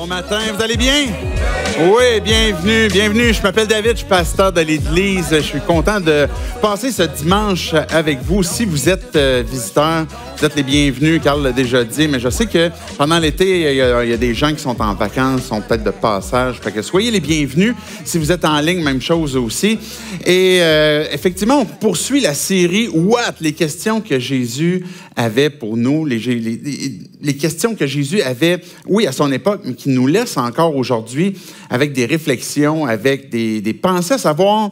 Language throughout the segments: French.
Bon matin, vous allez bien? Oui, bienvenue, bienvenue. Je m'appelle David, je suis pasteur de l'Église. Je suis content de passer ce dimanche avec vous. Si vous êtes visiteur, vous êtes les bienvenus, Carl l'a déjà dit, mais je sais que pendant l'été, il y a des gens qui sont en vacances, sont peut-être de passage. Fait que soyez les bienvenus. Si vous êtes en ligne, même chose aussi. Et effectivement, on poursuit la série « What? » Les questions que Jésus avait pour nous, les questions que Jésus avait, oui, à son époque, mais qui nous laissent encore aujourd'hui avec des réflexions, avec des pensées, à savoir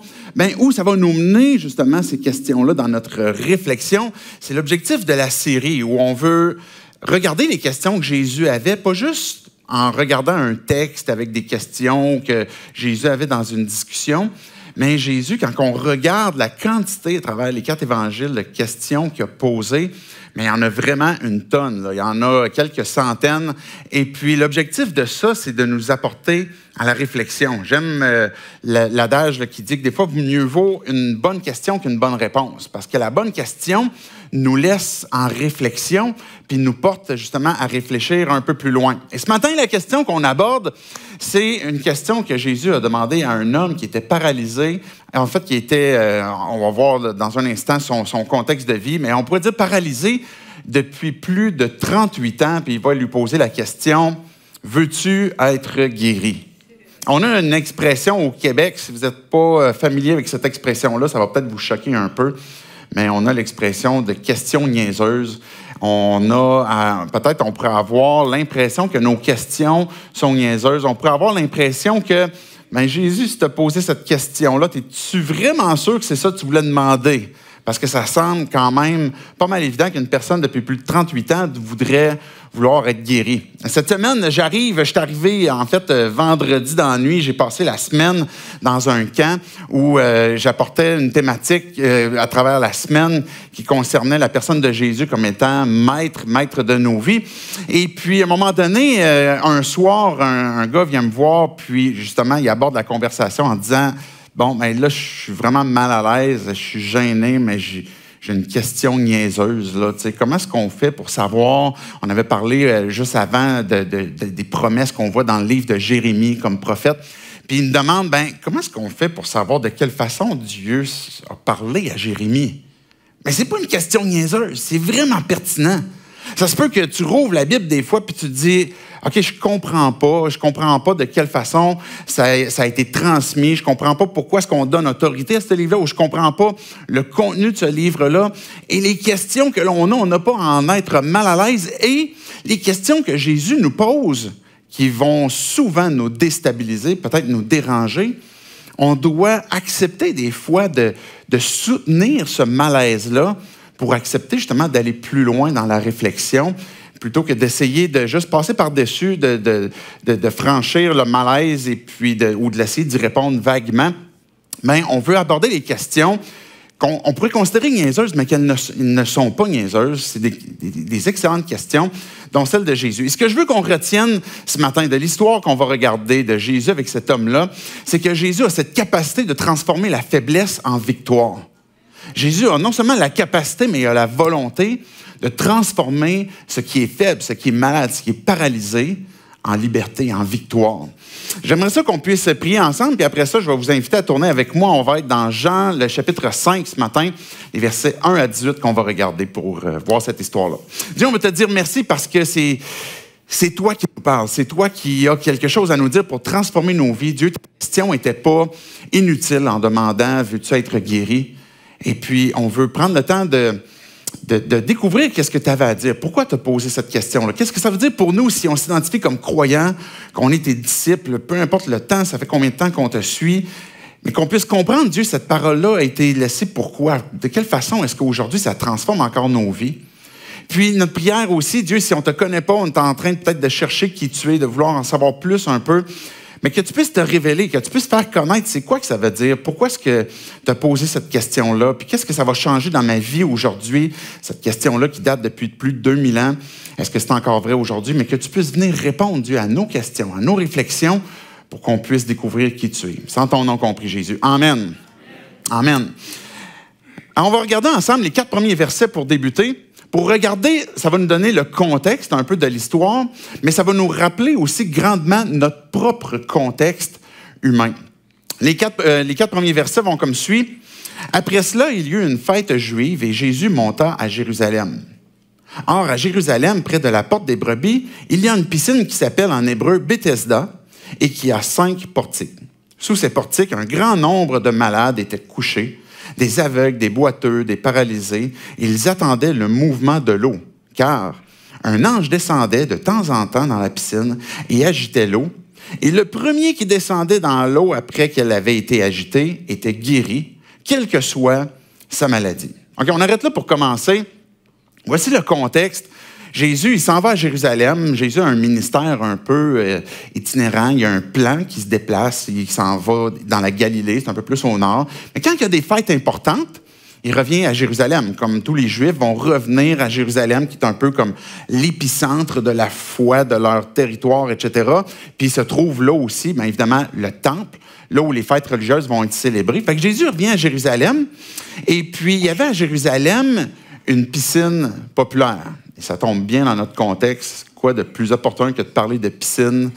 où ça va nous mener, justement, ces questions-là dans notre réflexion. C'est l'objectif de la série où on veut regarder les questions que Jésus avait, pas juste en regardant un texte avec des questions que Jésus avait dans une discussion, mais Jésus, quand on regarde la quantité à travers les 4 évangiles de questions qu'il a posées, mais il y en a vraiment une tonne, là. Il y en a quelques centaines. Et puis, l'objectif de ça, c'est de nous apporter à la réflexion. J'aime l'adage qui dit que des fois, mieux vaut une bonne question qu'une bonne réponse. Parce que la bonne question nous laisse en réflexion, puis nous porte justement à réfléchir un peu plus loin. Et ce matin, la question qu'on aborde, c'est une question que Jésus a demandé à un homme qui était paralysé. En fait, qui était, on va voir dans un instant son contexte de vie, mais on pourrait dire paralysé depuis plus de 38 ans, puis il va lui poser la question, « Veux-tu être guéri? » On a une expression au Québec, si vous n'êtes pas familier avec cette expression-là, ça va peut-être vous choquer un peu, mais on a l'expression de question niaiseuse. Peut-être on pourrait avoir l'impression que nos questions sont niaiseuses. On pourrait avoir l'impression que, Jésus, si tu as posé cette question-là, es-tu vraiment sûr que c'est ça que tu voulais demander? Parce que ça semble quand même pas mal évident qu'une personne depuis plus de 38 ans voudrait vouloir être guérie. Cette semaine, je suis arrivé, en fait, vendredi dans la nuit. J'ai passé la semaine dans un camp où j'apportais une thématique à travers la semaine qui concernait la personne de Jésus comme étant maître de nos vies. Et puis, à un moment donné, un soir, un gars vient me voir, puis justement, il aborde la conversation en disant... là, je suis vraiment mal à l'aise, je suis gêné, mais j'ai une question niaiseuse. Là. Comment est-ce qu'on fait pour savoir? On avait parlé juste avant des promesses qu'on voit dans le livre de Jérémie comme prophète. Puis il me demande, comment est-ce qu'on fait pour savoir de quelle façon Dieu a parlé à Jérémie? Mais c'est pas une question niaiseuse, c'est vraiment pertinent. Ça se peut que tu rouvres la Bible des fois puis tu te dis... OK, je comprends pas de quelle façon ça a été transmis, je comprends pas pourquoi est-ce qu'on donne autorité à ce livre-là, ou je comprends pas le contenu de ce livre-là. Et les questions que l'on a, on n'a pas à en être mal à l'aise. Et les questions que Jésus nous pose, qui vont souvent nous déstabiliser, peut-être nous déranger, on doit accepter des fois de soutenir ce malaise-là pour accepter justement d'aller plus loin dans la réflexion, plutôt que d'essayer de juste passer par-dessus, de franchir le malaise et puis ou de l'essayer d'y répondre vaguement. Mais on veut aborder les questions qu'on pourrait considérer niaiseuses, mais qu'elles ne sont pas niaiseuses. C'est des excellentes questions, dont celle de Jésus. Et ce que je veux qu'on retienne ce matin de l'histoire qu'on va regarder de Jésus avec cet homme-là, c'est que Jésus a cette capacité de transformer la faiblesse en victoire. Jésus a non seulement la capacité, mais il a la volonté de transformer ce qui est faible, ce qui est malade, ce qui est paralysé, en liberté, en victoire. J'aimerais ça qu'on puisse prier ensemble, puis après ça, je vais vous inviter à tourner avec moi. On va être dans Jean, le chapitre 5 ce matin, les versets 1 à 18 qu'on va regarder pour voir cette histoire-là. Dieu, on veut te dire merci parce que c'est toi qui nous parles, c'est toi qui as quelque chose à nous dire pour transformer nos vies. Dieu, ta question n'était pas inutile en demandant « Veux-tu être guéri? » Et puis, on veut prendre le temps de découvrir qu'est-ce que tu avais à dire. Pourquoi tu as posé cette question-là? Qu'est-ce que ça veut dire pour nous si on s'identifie comme croyants, qu'on est tes disciples, peu importe le temps, ça fait combien de temps qu'on te suit, mais qu'on puisse comprendre, Dieu, cette parole-là a été laissée pourquoi? De quelle façon est-ce qu'aujourd'hui, ça transforme encore nos vies? Puis notre prière aussi, Dieu, si on ne te connaît pas, on est en train peut-être de chercher qui tu es, de vouloir en savoir plus un peu, mais que tu puisses te révéler, que tu puisses faire connaître c'est quoi que ça veut dire, pourquoi est-ce que tu as posé cette question-là, puis qu'est-ce que ça va changer dans ma vie aujourd'hui, cette question-là qui date depuis plus de 2000 ans, est-ce que c'est encore vrai aujourd'hui, mais que tu puisses venir répondre, Dieu, à nos questions, à nos réflexions, pour qu'on puisse découvrir qui tu es. Sans ton nom compris, Jésus. Amen. Amen. Alors, on va regarder ensemble les 4 premiers versets pour débuter. pour regarder, ça va nous donner le contexte un peu de l'histoire, mais ça va nous rappeler aussi grandement notre propre contexte humain. Les quatre premiers versets vont comme suit. « Après cela, il y eut une fête juive et Jésus monta à Jérusalem. Or, à Jérusalem, près de la porte des brebis, il y a une piscine qui s'appelle en hébreu Bethesda et qui a 5 portiques. Sous ces portiques, un grand nombre de malades étaient couchés, des aveugles, des boiteux, des paralysés. Ils attendaient le mouvement de l'eau, car un ange descendait de temps en temps dans la piscine et agitait l'eau. Et le premier qui descendait dans l'eau après qu'elle avait été agitée était guéri, quelle que soit sa maladie. » OK, on arrête là pour commencer. Voici le contexte. Jésus, il s'en va à Jérusalem. Jésus a un ministère un peu itinérant. Il y a un plan qui se déplace. Il s'en va dans la Galilée, c'est un peu plus au nord. Mais quand il y a des fêtes importantes, il revient à Jérusalem. Comme tous les Juifs vont revenir à Jérusalem, qui est un peu comme l'épicentre de la foi, de leur territoire, etc. Puis il se trouve là aussi, bien évidemment, le temple, là où les fêtes religieuses vont être célébrées. Fait que Jésus revient à Jérusalem. Et puis, il y avait à Jérusalem une piscine populaire. Et ça tombe bien dans notre contexte. Quoi de plus opportun que de parler de piscine,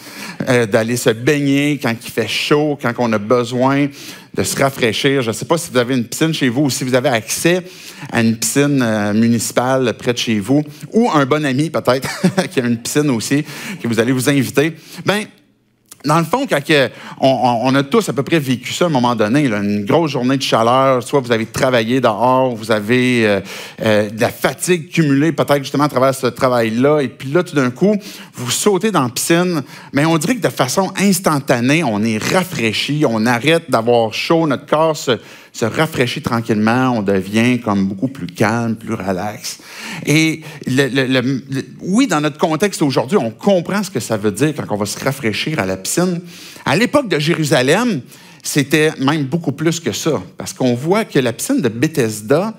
d'aller se baigner quand il fait chaud, quand on a besoin de se rafraîchir. Je ne sais pas si vous avez une piscine chez vous ou si vous avez accès à une piscine municipale près de chez vous, ou un bon ami peut-être qui a une piscine aussi, que vous allez vous inviter. Bien, dans le fond, quand on a tous à peu près vécu ça à un moment donné, là, une grosse journée de chaleur, soit vous avez travaillé dehors, vous avez de la fatigue cumulée peut-être justement à travers ce travail-là, et puis là, tout d'un coup, vous sautez dans la piscine, mais on dirait que de façon instantanée, on est rafraîchi, on arrête d'avoir chaud, notre corps se rafraîchit tranquillement, on devient comme beaucoup plus calme, plus relax. Et oui, dans notre contexte aujourd'hui, on comprend ce que ça veut dire quand on va se rafraîchir à la piscine. À l'époque de Jérusalem, c'était même beaucoup plus que ça, parce qu'on voit que la piscine de Bethesda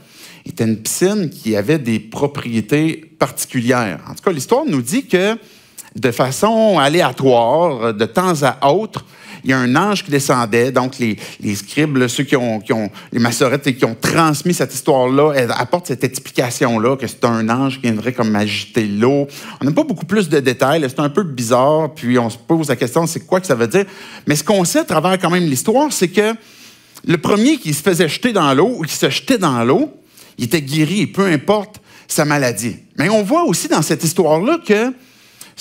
était une piscine qui avait des propriétés particulières. En tout cas, l'histoire nous dit que de façon aléatoire, de temps à autre, il y a un ange qui descendait, donc les scribes, là, ceux qui ont les massorettes et qui ont transmis cette histoire-là, apportent cette explication-là, que c'est un ange qui viendrait comme agiter l'eau. On n'a pas beaucoup plus de détails, c'est un peu bizarre, puis on se pose la question, c'est quoi que ça veut dire? Mais ce qu'on sait à travers quand même l'histoire, c'est que le premier qui se faisait jeter dans l'eau, ou qui se jetait dans l'eau, il était guéri, peu importe sa maladie. Mais on voit aussi dans cette histoire-là que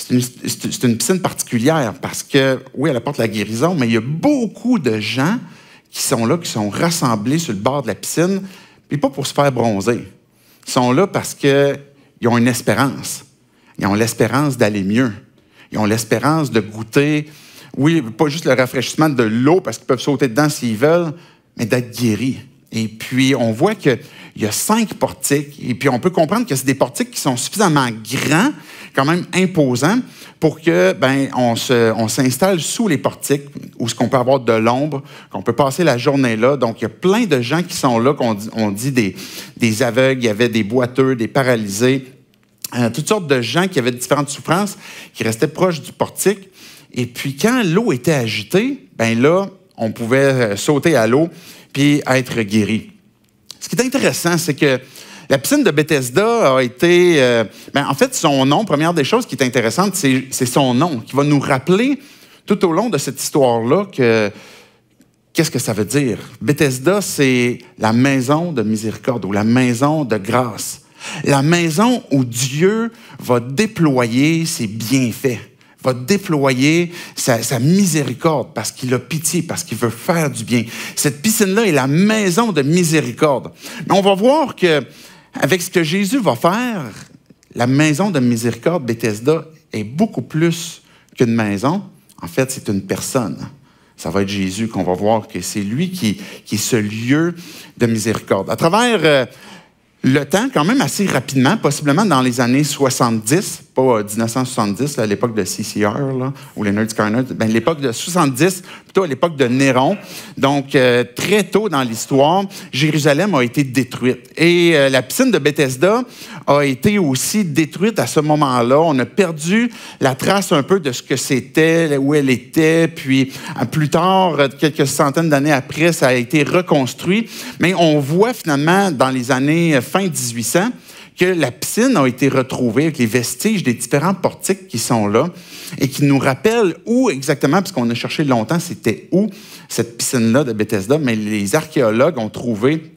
c'est une piscine particulière parce que, oui, elle apporte la guérison, mais il y a beaucoup de gens qui sont là, qui sont rassemblés sur le bord de la piscine, puis pas pour se faire bronzer. Ils sont là parce qu'ils ont une espérance. Ils ont l'espérance d'aller mieux. Ils ont l'espérance de goûter, oui, pas juste le rafraîchissement de l'eau parce qu'ils peuvent sauter dedans s'ils veulent, mais d'être guéris. Et puis, on voit qu'il y a 5 portiques. Et puis, on peut comprendre que c'est des portiques qui sont suffisamment grands, quand même imposants, pour que on s'installe sous les portiques, où ce qu'on peut avoir de l'ombre, qu'on peut passer la journée là. Donc, il y a plein de gens qui sont là, on dit des aveugles, il y avait des boiteux, des paralysés, toutes sortes de gens qui avaient différentes souffrances, qui restaient proches du portique. Et puis, quand l'eau était agitée, là, on pouvait sauter à l'eau puis être guéri. Ce qui est intéressant, c'est que la piscine de Bethesda a été... en fait, son nom, première des choses qui est intéressante, c'est son nom, qui va nous rappeler tout au long de cette histoire-là qu'est-ce que ça veut dire. Bethesda, c'est la maison de miséricorde ou la maison de grâce. La maison où Dieu va déployer ses bienfaits, va déployer sa miséricorde parce qu'il a pitié, parce qu'il veut faire du bien. Cette piscine-là est la maison de miséricorde. Mais on va voir qu'avec ce que Jésus va faire, la maison de miséricorde, Bethesda, est beaucoup plus qu'une maison. En fait, c'est une personne. Ça va être Jésus qu'on va voir que c'est lui qui est ce lieu de miséricorde. À travers le temps, quand même assez rapidement, possiblement dans les années 70, pas 1970, là, à l'époque de CCR, là, ou les Nerds Corner, l'époque de 70, plutôt à l'époque de Néron. Donc, très tôt dans l'histoire, Jérusalem a été détruite. Et la piscine de Bethesda a été aussi détruite à ce moment-là. On a perdu la trace un peu de ce que c'était, où elle était. Puis, plus tard, quelques centaines d'années après, ça a été reconstruit. Mais on voit finalement, dans les années fin 1800, que la piscine a été retrouvée avec les vestiges des différents portiques qui sont là et qui nous rappellent où exactement, parce qu'on a cherché longtemps, c'était où cette piscine-là de Bethesda, mais les archéologues ont trouvé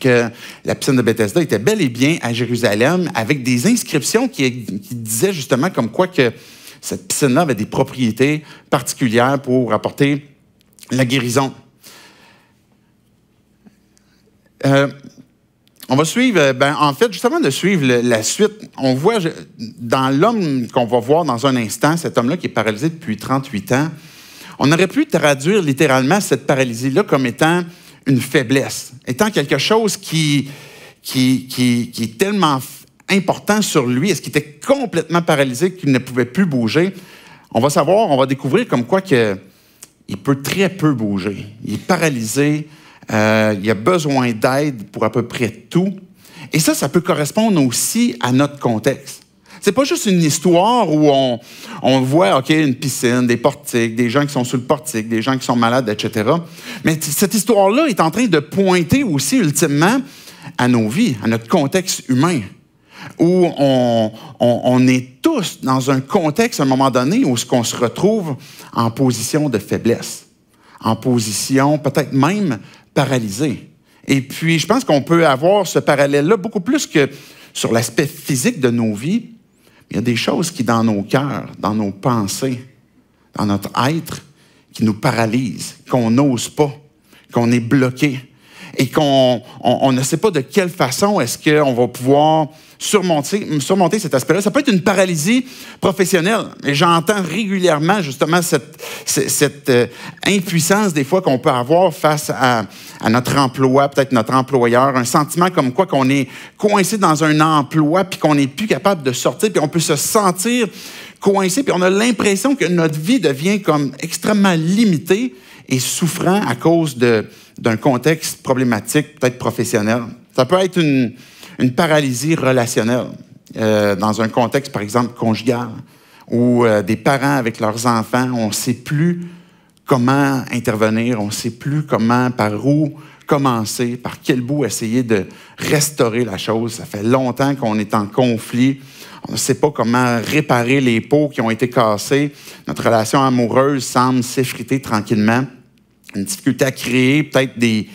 que la piscine de Bethesda était bel et bien à Jérusalem avec des inscriptions qui disaient justement comme quoi que cette piscine-là avait des propriétés particulières pour apporter la guérison. On va suivre, en fait, juste avant de suivre la suite, on voit dans l'homme qu'on va voir dans un instant, cet homme-là qui est paralysé depuis 38 ans, on aurait pu traduire littéralement cette paralysie-là comme étant une faiblesse, étant quelque chose qui est tellement important sur lui, est-ce qu'il était complètement paralysé qu'il ne pouvait plus bouger? On va découvrir comme quoi qu'il peut très peu bouger. Il est paralysé, il a besoin d'aide pour à peu près tout. Et ça peut correspondre aussi à notre contexte. C'est pas juste une histoire où on voit, OK, une piscine, des portiques, des gens qui sont sous le portique, des gens qui sont malades, etc. Mais cette histoire-là est en train de pointer aussi ultimement à nos vies, à notre contexte humain, où on est tous dans un contexte, à un moment donné, où on se retrouve en position de faiblesse, en position peut-être même paralysée. Et puis, je pense qu'on peut avoir ce parallèle-là beaucoup plus que sur l'aspect physique de nos vies. Il y a des choses qui, dans nos cœurs, dans nos pensées, dans notre être, qui nous paralysent, qu'on n'ose pas, qu'on est bloqué et qu'on ne sait pas de quelle façon est-ce qu'on va pouvoir surmonter cet aspect-là. Ça peut être une paralysie professionnelle. Et j'entends régulièrement justement cette impuissance des fois qu'on peut avoir face à notre emploi, peut-être notre employeur, un sentiment comme quoi qu'on est coincé dans un emploi puis qu'on n'est plus capable de sortir, puis on peut se sentir coincé, puis on a l'impression que notre vie devient comme extrêmement limitée et souffrant à cause d'un contexte problématique, peut-être professionnel. Ça peut être une paralysie relationnelle dans un contexte, par exemple, conjugal, où des parents avec leurs enfants, on ne sait plus comment intervenir, on ne sait plus par où commencer, par quel bout essayer de restaurer la chose. Ça fait longtemps qu'on est en conflit. On ne sait pas comment réparer les pots qui ont été cassés. Notre relation amoureuse semble s'effriter tranquillement. Une difficulté à créer peut-être des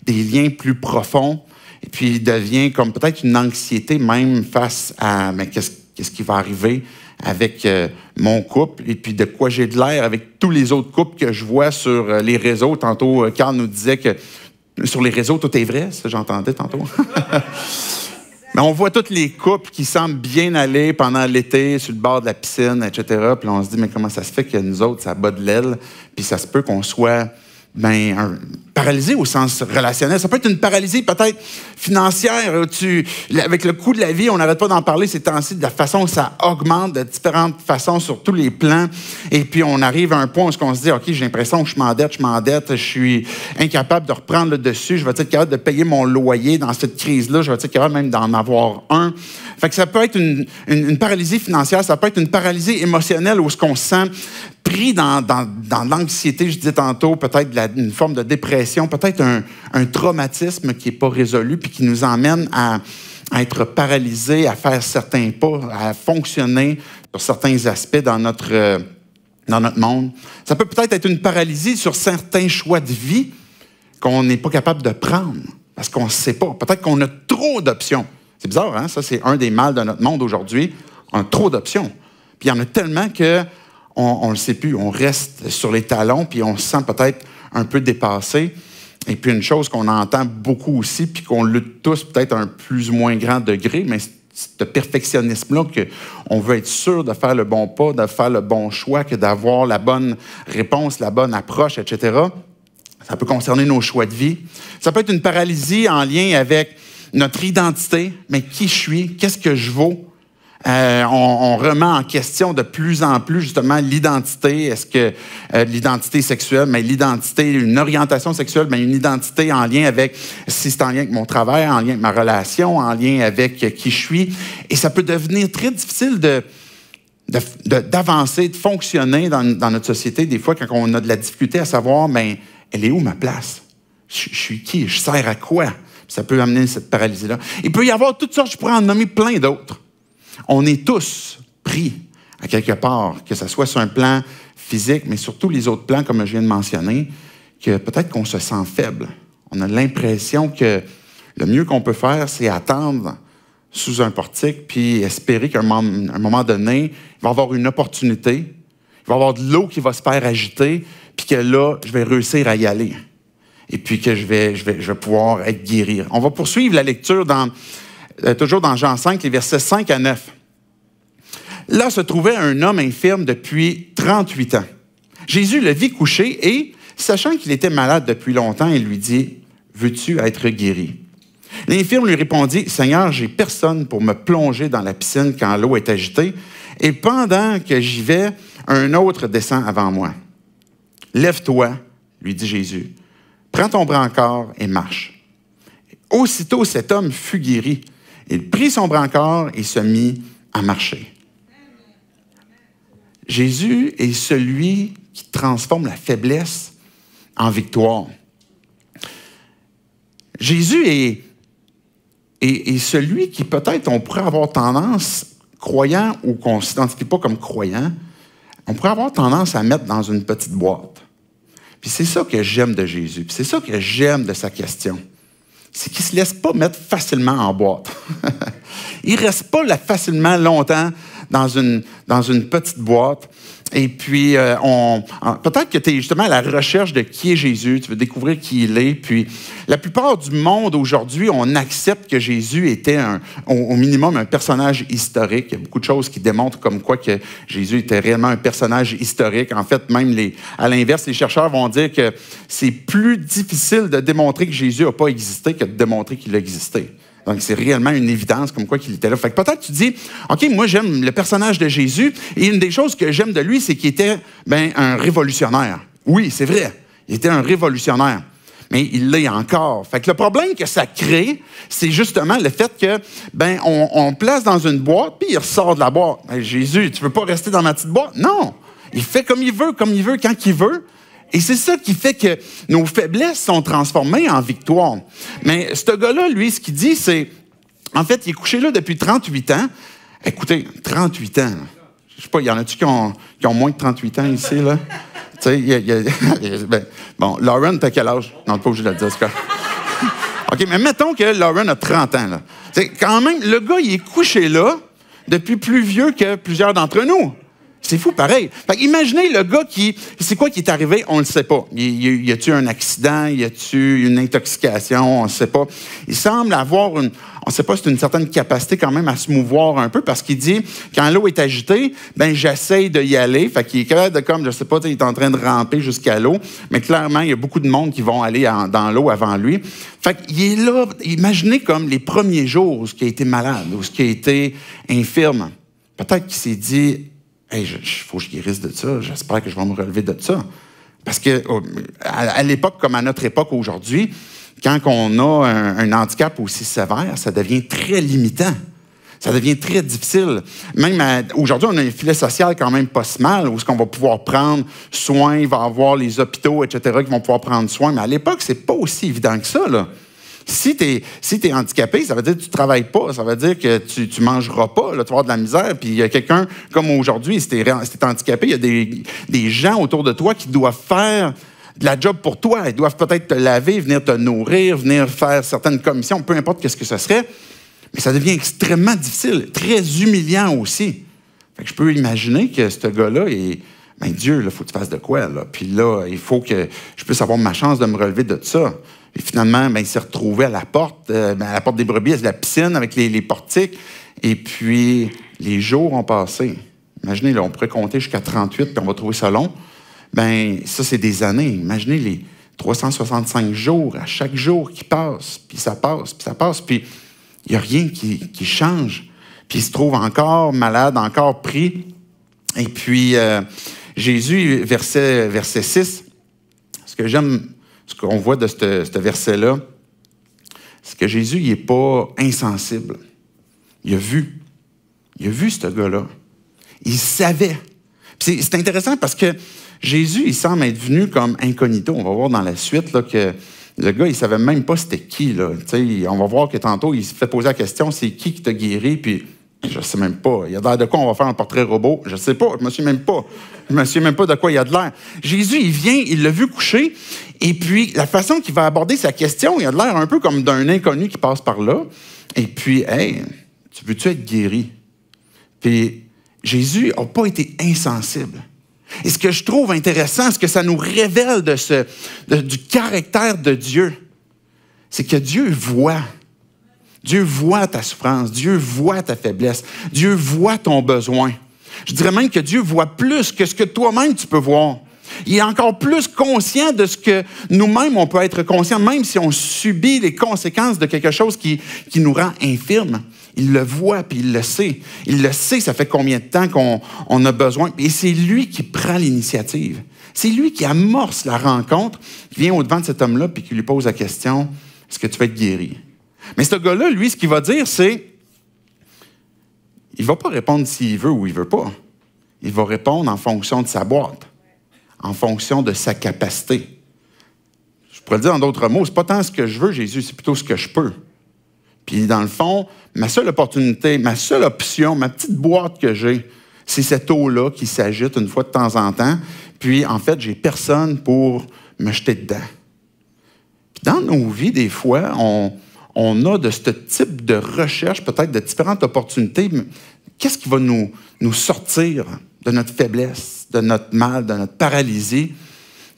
liens plus profonds. Et puis, il devient comme peut-être une anxiété même face à qu'est-ce qui va arriver avec mon couple et puis de quoi j'ai de l'air avec tous les autres couples que je vois sur les réseaux. Tantôt, Carl nous disait que sur les réseaux, tout est vrai. Ça, j'entendais tantôt. Mais on voit tous les couples qui semblent bien aller pendant l'été sur le bord de la piscine, etc. Puis là, on se dit, mais comment ça se fait que nous autres, ça bat de l'aile? Puis ça se peut qu'on soit paralysé au sens relationnel. Ça peut être une paralysie peut-être financière. Avec le coût de la vie, on n'arrête pas d'en parler ces temps-ci, de la façon que ça augmente de différentes façons sur tous les plans. Et puis, on arrive à un point où on se dit, OK, j'ai l'impression que je m'endette, je suis incapable de reprendre le dessus, je vais être capable de payer mon loyer dans cette crise-là, je vais être capable même d'en avoir un. Fait que ça peut être une paralysie financière, ça peut être une paralysie émotionnelle où ce qu'on se sent pris dans l'anxiété, je disais tantôt, peut-être une forme de dépression, peut-être un traumatisme qui n'est pas résolu puis qui nous emmène à être paralysés, à faire certains pas, à fonctionner sur certains aspects dans notre monde. Ça peut peut-être être une paralysie sur certains choix de vie qu'on n'est pas capable de prendre parce qu'on ne sait pas. Peut-être qu'on a trop d'options. C'est bizarre, hein? Ça, c'est un des mâles de notre monde aujourd'hui. On a trop d'options. Puis il y en a tellement qu'on ne le sait plus. On reste sur les talons, puis on se sent peut-être un peu dépassé. Et puis une chose qu'on entend beaucoup aussi, puis qu'on lutte tous peut-être à un plus ou moins grand degré, mais ce perfectionnisme-là, qu'on veut être sûr de faire le bon pas, de faire le bon choix, que d'avoir la bonne réponse, la bonne approche, etc. Ça peut concerner nos choix de vie. Ça peut être une paralysie en lien avec notre identité, mais qui je suis, qu'est-ce que je vaux? On remet en question de plus en plus justement l'identité. Est-ce que l'identité sexuelle, mais l'identité, une orientation sexuelle, mais une identité en lien avec, si c'est en lien avec mon travail, en lien avec ma relation, en lien avec qui je suis. Et ça peut devenir très difficile d'avancer, de fonctionner dans notre société. Des fois, quand on a de la difficulté à savoir, elle est où ma place? Je suis qui? Je sers à quoi? Ça peut amener cette paralysie-là. Il peut y avoir toutes sortes, je pourrais en nommer plein d'autres. On est tous pris à quelque part, que ce soit sur un plan physique, mais surtout les autres plans, comme je viens de mentionner, que peut-être qu'on se sent faible. On a l'impression que le mieux qu'on peut faire, c'est attendre sous un portique, puis espérer qu'à un moment donné, il va y avoir une opportunité, il va y avoir de l'eau qui va se faire agiter, puis que là, je vais réussir à y aller. Et puis que je vais pouvoir être guéri. On va poursuivre la lecture toujours dans Jean 5, les versets 5 à 9. Là se trouvait un homme infirme depuis 38 ans. Jésus le vit couché et, sachant qu'il était malade depuis longtemps, il lui dit, « Veux-tu être guéri? » L'infirme lui répondit, « Seigneur, j'ai personne pour me plonger dans la piscine quand l'eau est agitée, et pendant que j'y vais, un autre descend avant moi. »« Lève-toi, lui dit Jésus, prends ton brancard et marche. » Aussitôt cet homme fut guéri. Il prit son brancard et se mit à marcher. Jésus est celui qui transforme la faiblesse en victoire. Jésus est celui qui, peut-être, on pourrait avoir tendance, croyant ou qu'on ne s'identifie pas comme croyant, on pourrait avoir tendance à mettre dans une petite boîte. Puis c'est ça que j'aime de Jésus, puis c'est ça que j'aime de sa question. C'est qu'il ne se laisse pas mettre facilement en boîte. Il ne reste pas là facilement longtemps dans une petite boîte. Et puis, peut-être que tu es justement à la recherche de qui est Jésus, tu veux découvrir qui il est. Puis, la plupart du monde aujourd'hui, on accepte que Jésus était au minimum un personnage historique. Il y a beaucoup de choses qui démontrent comme quoi que Jésus était réellement un personnage historique. En fait, même à l'inverse, les chercheurs vont dire que c'est plus difficile de démontrer que Jésus n'a pas existé que de démontrer qu'il a existé. Donc, c'est réellement une évidence comme quoi qu'il était là. Fait que peut-être tu dis, OK, moi, j'aime le personnage de Jésus, et une des choses que j'aime de lui, c'est qu'il était un révolutionnaire. Oui, c'est vrai, il était un révolutionnaire, mais il l'est encore. Fait que le problème que ça crée, c'est justement le fait que, on place dans une boîte, puis il ressort de la boîte. Jésus, tu veux pas rester dans ma petite boîte? Non! Il fait comme il veut, quand il veut. Et c'est ça qui fait que nos faiblesses sont transformées en victoire. Mais ce gars-là, lui, ce qu'il dit, c'est... En fait, il est couché là depuis 38 ans. Écoutez, 38 ans. Je sais pas, il y en a-tu qui ont moins de 38 ans ici, là? Tu sais, bon, Lauren, t'as quel âge? Non, pas obligé de le dire, c'est OK, mais mettons que Lauren a 30 ans, là. Tu sais, quand même, le gars, il est couché là depuis plus vieux que plusieurs d'entre nous. C'est fou, pareil. Fait imaginez le gars c'est quoi qui est arrivé? On ne le sait pas. Y a-tu un accident? Y a-tu une intoxication? On ne sait pas. Il semble avoir on ne sait pas, c'est une certaine capacité quand même à se mouvoir un peu parce qu'il dit, quand l'eau est agitée, j'essaye d'y aller. Fait qu'il est capable de je sais pas, il est en train de ramper jusqu'à l'eau. Mais clairement, il y a beaucoup de monde qui vont aller dans l'eau avant lui. Fait qu'il est là. Imaginez comme les premiers jours où il a été malade, où il a été infirme. Peut-être qu'il s'est dit, hey, faut que je guérisse de ça. J'espère que je vais me relever de ça. Parce que à l'époque, comme à notre époque aujourd'hui, quand on a un handicap aussi sévère, ça devient très limitant. Ça devient très difficile. Même aujourd'hui, on a un filet social quand même pas si mal, où est-ce qu'on va pouvoir prendre soin, il va y avoir les hôpitaux, etc., qui vont pouvoir prendre soin. Mais à l'époque, c'est pas aussi évident que ça, là. Si tu es handicapé, ça veut dire que tu ne travailles pas. Ça veut dire que tu ne mangeras pas, là, tu vas avoir de la misère. Puis il y a quelqu'un, comme aujourd'hui, si tu es handicapé, il y a des gens autour de toi qui doivent faire de la job pour toi. Ils doivent peut-être te laver, venir te nourrir, venir faire certaines commissions, peu importe qu'est-ce que ce serait. Mais ça devient extrêmement difficile, très humiliant aussi. Fait que je peux imaginer que ce gars-là est... Dieu, il faut que tu fasses de quoi, là? Puis là, il faut que je puisse avoir ma chance de me relever de ça. Et finalement, il s'est retrouvé à la porte des brebis, à la piscine avec les portiques. Et puis, les jours ont passé. Imaginez, là, on pourrait compter jusqu'à 38, puis on va trouver ça long. Ça, c'est des années. Imaginez les 365 jours, à chaque jour qui passe, puis ça passe, puis ça passe, puis il n'y a rien qui change. Puis il se trouve encore malade, encore pris. Et puis, Jésus, verset 6, ce qu'on voit de ce verset-là, c'est que Jésus, il n'est pas insensible. Il a vu ce gars-là. Il savait. C'est intéressant parce que Jésus, il semble être venu comme incognito. On va voir dans la suite là, qu'il Le gars, il ne savait même pas c'était qui. Là. On va voir que tantôt, il se fait poser la question, c'est qui t'a guéri? Puis, je ne sais même pas. Il y a de l'air de quoi on va faire un portrait robot? Je ne sais pas. Je ne me souviens même pas de quoi il y a de l'air. Jésus, il vient, il l'a vu coucher. Et puis, la façon qu'il va aborder sa question, il a de l'air un peu comme d'un inconnu qui passe par là. Et puis, hey, tu veux-tu être guéri? Puis, Jésus n'a pas été insensible. Et ce que je trouve intéressant, ce que ça nous révèle du caractère de Dieu, c'est que Dieu voit. Dieu voit ta souffrance. Dieu voit ta faiblesse. Dieu voit ton besoin. Je dirais même que Dieu voit plus que ce que toi-même tu peux voir. Il est encore plus conscient de ce que nous-mêmes, on peut être conscient, même si on subit les conséquences de quelque chose qui nous rend infirme. Il le voit, puis il le sait. Il le sait, ça fait combien de temps qu'on a besoin. Et c'est lui qui prend l'initiative. C'est lui qui amorce la rencontre, qui vient au-devant de cet homme-là, puis qui lui pose la question, est-ce que tu vas être guéri? Mais ce gars-là, lui, ce qu'il va dire, c'est, il ne va pas répondre s'il veut ou il ne veut pas. Il va répondre en fonction de sa boîte, en fonction de sa capacité. Je pourrais le dire en d'autres mots, c'est pas tant ce que je veux, Jésus, c'est plutôt ce que je peux. Puis dans le fond, ma seule opportunité, ma seule option, ma petite boîte que j'ai, c'est cette eau-là qui s'agite une fois de temps en temps. Puis en fait, j'ai personne pour me jeter dedans. Puis dans nos vies, des fois, on a de ce type de recherche, peut-être de différentes opportunités. Qu'est-ce qui va nous sortir de notre faiblesse, de notre mal, de notre paralysie?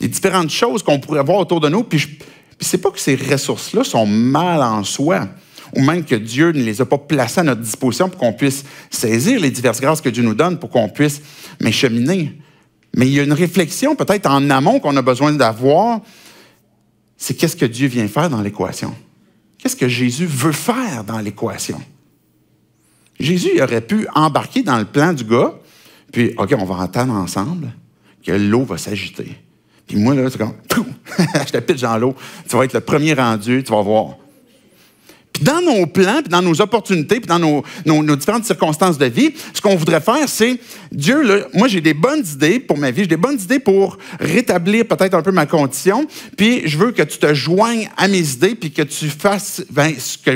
Les différentes choses qu'on pourrait voir autour de nous. Puis c'est pas que ces ressources-là sont mal en soi, ou même que Dieu ne les a pas placées à notre disposition pour qu'on puisse saisir les diverses grâces que Dieu nous donne, pour qu'on puisse cheminer. Mais il y a une réflexion peut-être en amont qu'on a besoin d'avoir, c'est qu'est-ce que Dieu vient faire dans l'équation? Qu'est-ce que Jésus veut faire dans l'équation? Jésus il aurait pu embarquer dans le plan du gars, puis, OK, on va entendre ensemble que l'eau va s'agiter. Puis moi, là, c'est comme, je te pitche dans l'eau, tu vas être le premier rendu, tu vas voir. Puis dans nos plans, puis dans nos opportunités, puis dans nos différentes circonstances de vie, ce qu'on voudrait faire, c'est, Dieu, là, moi, j'ai des bonnes idées pour ma vie, j'ai des bonnes idées pour rétablir peut-être un peu ma condition, puis je veux que tu te joignes à mes idées, puis que tu fasses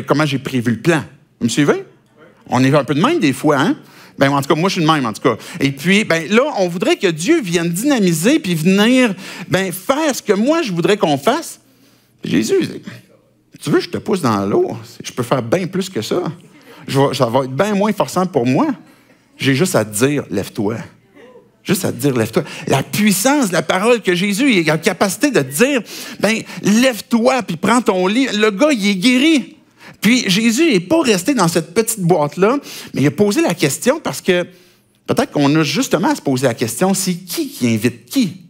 comment j'ai prévu le plan. Vous me suivez? On est un peu de même des fois, hein? Ben, en tout cas, moi, je suis de même, en tout cas. Et puis, là, on voudrait que Dieu vienne dynamiser, puis venir faire ce que moi, je voudrais qu'on fasse. Puis Jésus, tu veux que je te pousse dans l'eau? Je peux faire bien plus que ça. Ça va être bien moins forçant pour moi. J'ai juste à te dire, lève-toi. Juste à te dire, lève-toi. La puissance de la parole que Jésus il a la capacité de te dire, lève-toi, puis prends ton lit. Le gars, il est guéri. Puis Jésus n'est pas resté dans cette petite boîte-là, mais il a posé la question parce que peut-être qu'on a justement à se poser la question, c'est qui invite qui?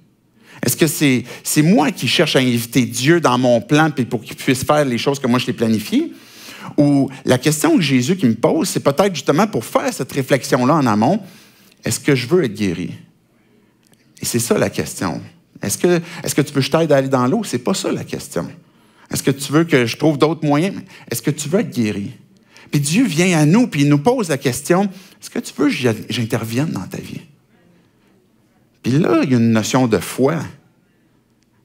Est-ce que c'est moi qui cherche à inviter Dieu dans mon plan puis pour qu'il puisse faire les choses que moi je l'ai planifiées? Ou la question que Jésus qui me pose, c'est peut-être justement pour faire cette réflexion-là en amont, est-ce que je veux être guéri? Et c'est ça la question. Est-ce que tu veux que je t'aide à aller dans l'eau? C'est pas ça la question. Est-ce que tu veux que je trouve d'autres moyens? Est-ce que tu veux être guéri? Puis Dieu vient à nous, puis il nous pose la question, est-ce que tu veux que j'intervienne dans ta vie? Puis là, il y a une notion de foi.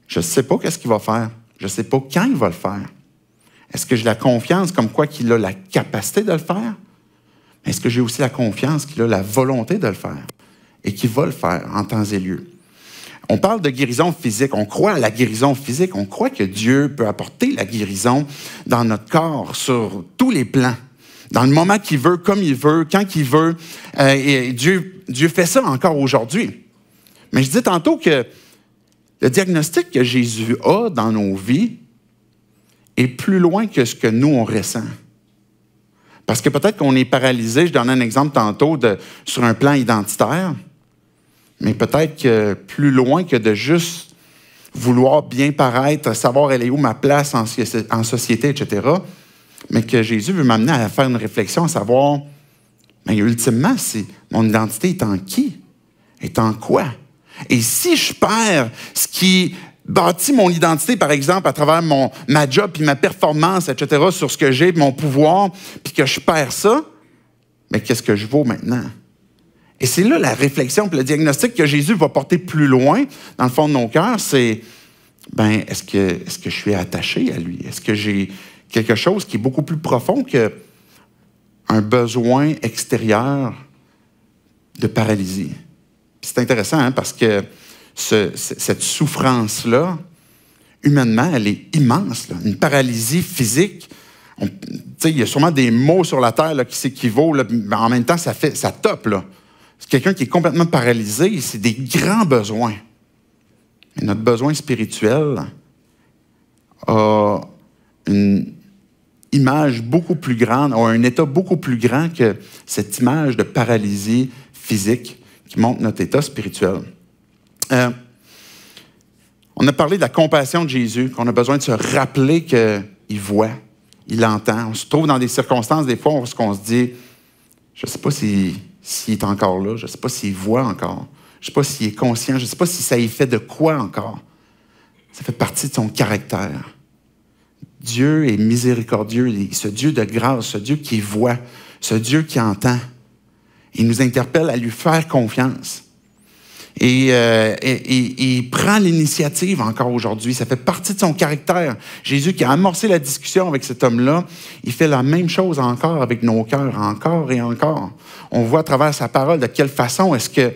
Je ne sais pas qu'est-ce qu'il va faire. Je ne sais pas quand il va le faire. Est-ce que j'ai la confiance comme quoi qu'il a la capacité de le faire? Est-ce que j'ai aussi la confiance qu'il a la volonté de le faire et qu'il va le faire en temps et lieu? On parle de guérison physique, on croit à la guérison physique, on croit que Dieu peut apporter la guérison dans notre corps sur tous les plans, dans le moment qu'il veut, comme il veut, quand il veut. Et Dieu fait ça encore aujourd'hui. Mais je dis tantôt que le diagnostic que Jésus a dans nos vies est plus loin que ce que nous, on ressent. Parce que peut-être qu'on est paralysé, je donnais un exemple tantôt sur un plan identitaire, mais peut-être que plus loin que de juste vouloir bien paraître, savoir elle est où ma place en société, etc., mais que Jésus veut m'amener à faire une réflexion, à savoir, mais ultimement, mon identité est en qui? Est en quoi? Et si je perds ce qui bâtit mon identité, par exemple, à travers ma job, puis ma performance, etc., sur ce que j'ai, mon pouvoir, puis que je perds ça, mais qu'est-ce que je vaux maintenant? Et c'est là la réflexion, puis le diagnostic que Jésus va porter plus loin, dans le fond de nos cœurs, c'est ben, est-ce que je suis attaché à lui? Est-ce que j'ai quelque chose qui est beaucoup plus profond qu'un besoin extérieur de paralysie? Puis c'est intéressant hein, parce que cette souffrance-là, humainement, elle est immense. Là. Une paralysie physique, il y a sûrement des mots sur la terre là, qui s'équivaut, là, mais en même temps, ça top. Là. C'est quelqu'un qui est complètement paralysé, c'est des grands besoins. Mais notre besoin spirituel a une image beaucoup plus grande, a un état beaucoup plus grand que cette image de paralysie physique qui montre notre état spirituel. On a parlé de la compassion de Jésus, qu'on a besoin de se rappeler qu'il voit, il entend. On se trouve dans des circonstances, des fois, où on se dit, je ne sais pas s'il est encore là, je ne sais pas s'il voit encore, je ne sais pas s'il est conscient, je ne sais pas si ça y fait de quoi encore. Ça fait partie de son caractère. Dieu est miséricordieux, ce Dieu de grâce, ce Dieu qui voit, ce Dieu qui entend. Il nous interpelle à lui faire confiance. Et il prend l'initiative encore aujourd'hui. Ça fait partie de son caractère. Jésus qui a amorcé la discussion avec cet homme-là, il fait la même chose encore avec nos cœurs, encore et encore. On voit à travers sa parole de quelle façon est-ce que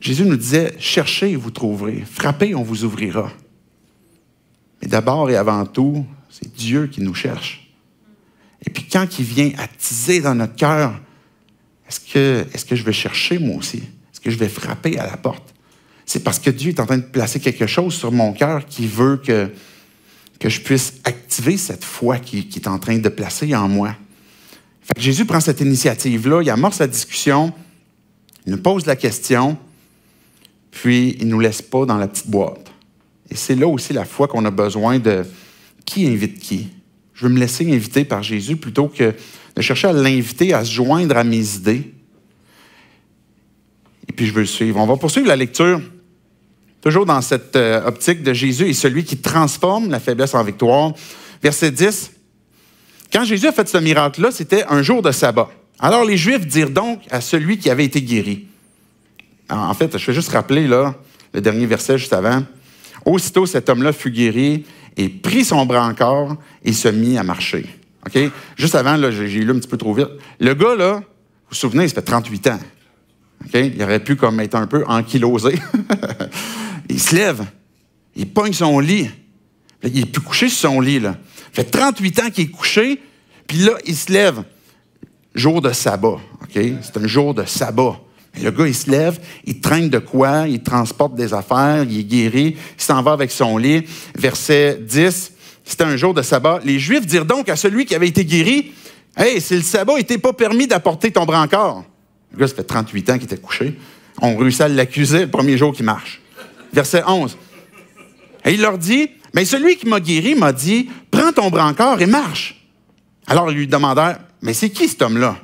Jésus nous disait, cherchez et vous trouverez, frappez, on vous ouvrira. Mais d'abord et avant tout, c'est Dieu qui nous cherche. Et puis quand il vient attiser dans notre cœur, est-ce que je vais chercher moi aussi? Est-ce que je vais frapper à la porte? C'est parce que Dieu est en train de placer quelque chose sur mon cœur qui veut que je puisse activer cette foi qu'il est en train de placer en moi. Fait que Jésus prend cette initiative-là, il amorce la discussion, il nous pose la question, puis il ne nous laisse pas dans la petite boîte. Et c'est là aussi la foi qu'on a besoin de qui invite qui. Je veux me laisser inviter par Jésus plutôt que de chercher à l'inviter à se joindre à mes idées. Et puis je veux le suivre. On va poursuivre la lecture, toujours dans cette optique de Jésus est celui qui transforme la faiblesse en victoire. Verset 10. Quand Jésus a fait ce miracle-là, c'était un jour de sabbat. Alors les Juifs dirent donc à celui qui avait été guéri. En fait, je vais juste rappeler là, le dernier verset juste avant. Aussitôt, cet homme-là fut guéri et prit son brancard et se mit à marcher. Okay? Juste avant, là, j'ai lu un petit peu trop vite. Le gars, là, vous vous souvenez, il fait 38 ans. Okay? Il aurait pu comme être un peu ankylosé. Il se lève, il pogne son lit. Il est plus couché sur son lit. Là. Ça fait 38 ans qu'il est couché, puis là, il se lève. Jour de sabbat. Okay? C'est un jour de sabbat. Et le gars, il se lève, il traîne de quoi, il transporte des affaires, il est guéri, il s'en va avec son lit. Verset 10, c'était un jour de sabbat. Les Juifs dirent donc à celui qui avait été guéri, « Hey, si le sabbat n'était pas permis d'apporter ton brancard. » Le gars, ça fait 38 ans qu'il était couché. On réussit à l'accuser le premier jour qu'il marche. Verset 11. Et il leur dit, « Mais celui qui m'a guéri m'a dit, « Prends ton brancard et marche. » Alors ils lui demandèrent, « Mais c'est qui cet homme-là? »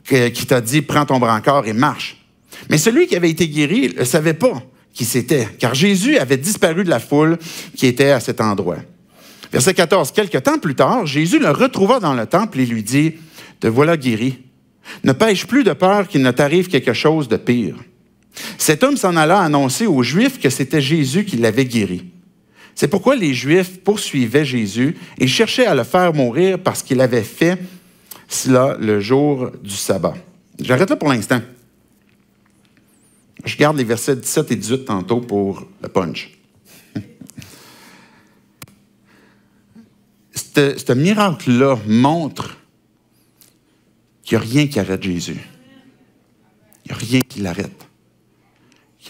Qui t'a dit, prends ton brancard et marche. Mais celui qui avait été guéri ne savait pas qui c'était, car Jésus avait disparu de la foule qui était à cet endroit. Verset 14. Quelque temps plus tard, Jésus le retrouva dans le temple et lui dit, te voilà guéri. Ne pêche plus de peur qu'il ne t'arrive quelque chose de pire. Cet homme s'en alla annoncer aux Juifs que c'était Jésus qui l'avait guéri. C'est pourquoi les Juifs poursuivaient Jésus et cherchaient à le faire mourir parce qu'il avait fait cela le jour du sabbat. J'arrête là pour l'instant. Je garde les versets 17 et 18 tantôt pour le punch. Ce miracle-là montre qu'il n'y a rien qui arrête Jésus. Il n'y a rien qui l'arrête.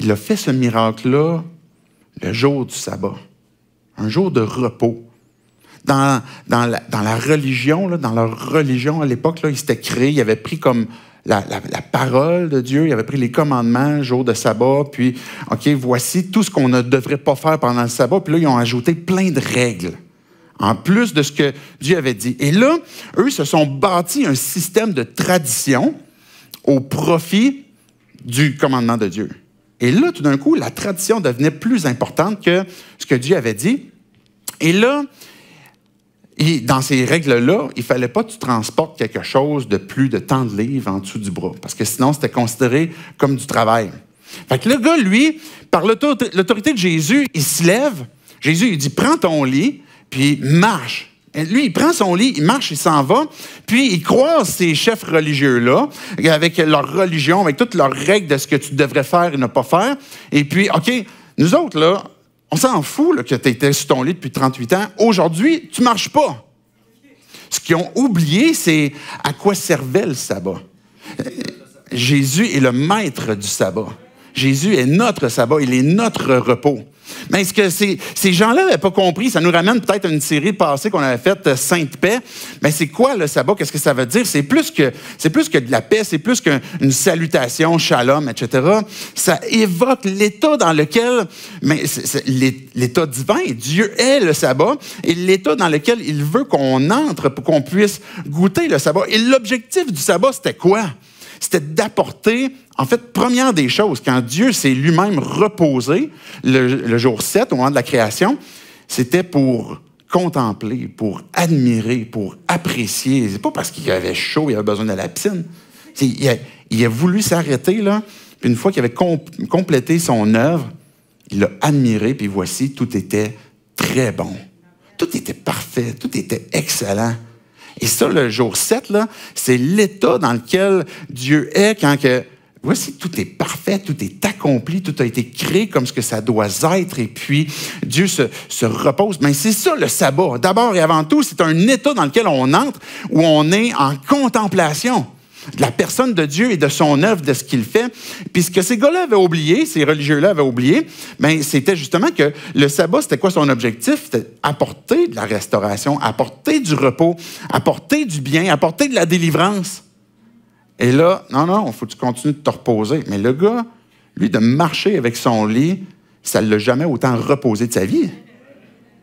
Il a fait ce miracle-là le jour du sabbat. Un jour de repos. Dans la religion, là, dans leur religion à l'époque, là, ils s'étaient créés, ils avaient pris comme la parole de Dieu, ils avaient pris les commandements, jour de sabbat, puis, OK, voici tout ce qu'on ne devrait pas faire pendant le sabbat, puis là, ils ont ajouté plein de règles, en plus de ce que Dieu avait dit. Et là, eux se sont bâtis un système de tradition au profit du commandement de Dieu. Et là, tout d'un coup, la tradition devenait plus importante que ce que Dieu avait dit. Et là, et dans ces règles-là, il ne fallait pas que tu transportes quelque chose de plus de tant de livres en dessous du bras, parce que sinon, c'était considéré comme du travail. Fait que le gars, lui, par l'autorité de Jésus, il se lève. Jésus, il dit, prends ton lit, puis marche. Et lui, il prend son lit, il marche, il s'en va, puis il croise ces chefs religieux-là, avec leur religion, avec toutes leurs règles de ce que tu devrais faire et ne pas faire. Et puis, OK, nous autres, là, on s'en fout là, que tu étais sur ton lit depuis 38 ans. Aujourd'hui, tu ne marches pas. Ce qu'ils ont oublié, c'est à quoi servait le sabbat. Jésus est le maître du sabbat. Jésus est notre sabbat, il est notre repos. Mais ce que ces gens-là n'avaient pas compris, ça nous ramène peut-être à une série passée qu'on avait faite, Sainte Paix. Mais c'est quoi le sabbat? Qu'est-ce que ça veut dire? C'est plus que de la paix, c'est plus qu'une salutation, shalom, etc. Ça évoque l'état dans lequel, mais l'état divin, Dieu est le sabbat, et l'état dans lequel il veut qu'on entre pour qu'on puisse goûter le sabbat. Et l'objectif du sabbat, c'était quoi? C'était d'apporter, en fait, première des choses, quand Dieu s'est lui-même reposé le jour 7, au moment de la création, c'était pour contempler, pour admirer, pour apprécier. C'est pas parce qu'il avait chaud, il avait besoin de la piscine. Il a voulu s'arrêter, là, puis une fois qu'il avait complété son œuvre, il l'a admiré, puis voici, tout était très bon. Tout était parfait, tout était excellent. Et ça, le jour 7, là, c'est l'état dans lequel Dieu est quand que, voici, tout est parfait, tout est accompli, tout a été créé comme ce que ça doit être, et puis Dieu se repose. Mais c'est ça le sabbat. D'abord et avant tout, c'est un état dans lequel on entre, où on est en contemplation de la personne de Dieu et de son œuvre, de ce qu'il fait. Puis ce que ces gars-là avaient oublié, ces religieux-là avaient oublié, bien, c'était justement que le sabbat, c'était quoi son objectif? C'était apporter de la restauration, apporter du repos, apporter du bien, apporter de la délivrance. Et là, non, il faut que tu continues de te reposer. Mais le gars, lui, de marcher avec son lit, ça ne l'a jamais autant reposé de sa vie.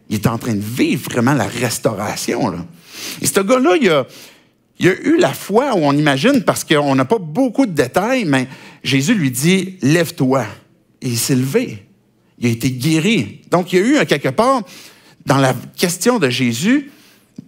Il est en train de vivre vraiment la restauration, là. Et ce gars-là, il a eu la foi où on imagine, parce qu'on n'a pas beaucoup de détails, mais Jésus lui dit, « Lève-toi ». Et il s'est levé. Il a été guéri. Donc, il y a eu, à quelque part, dans la question de Jésus,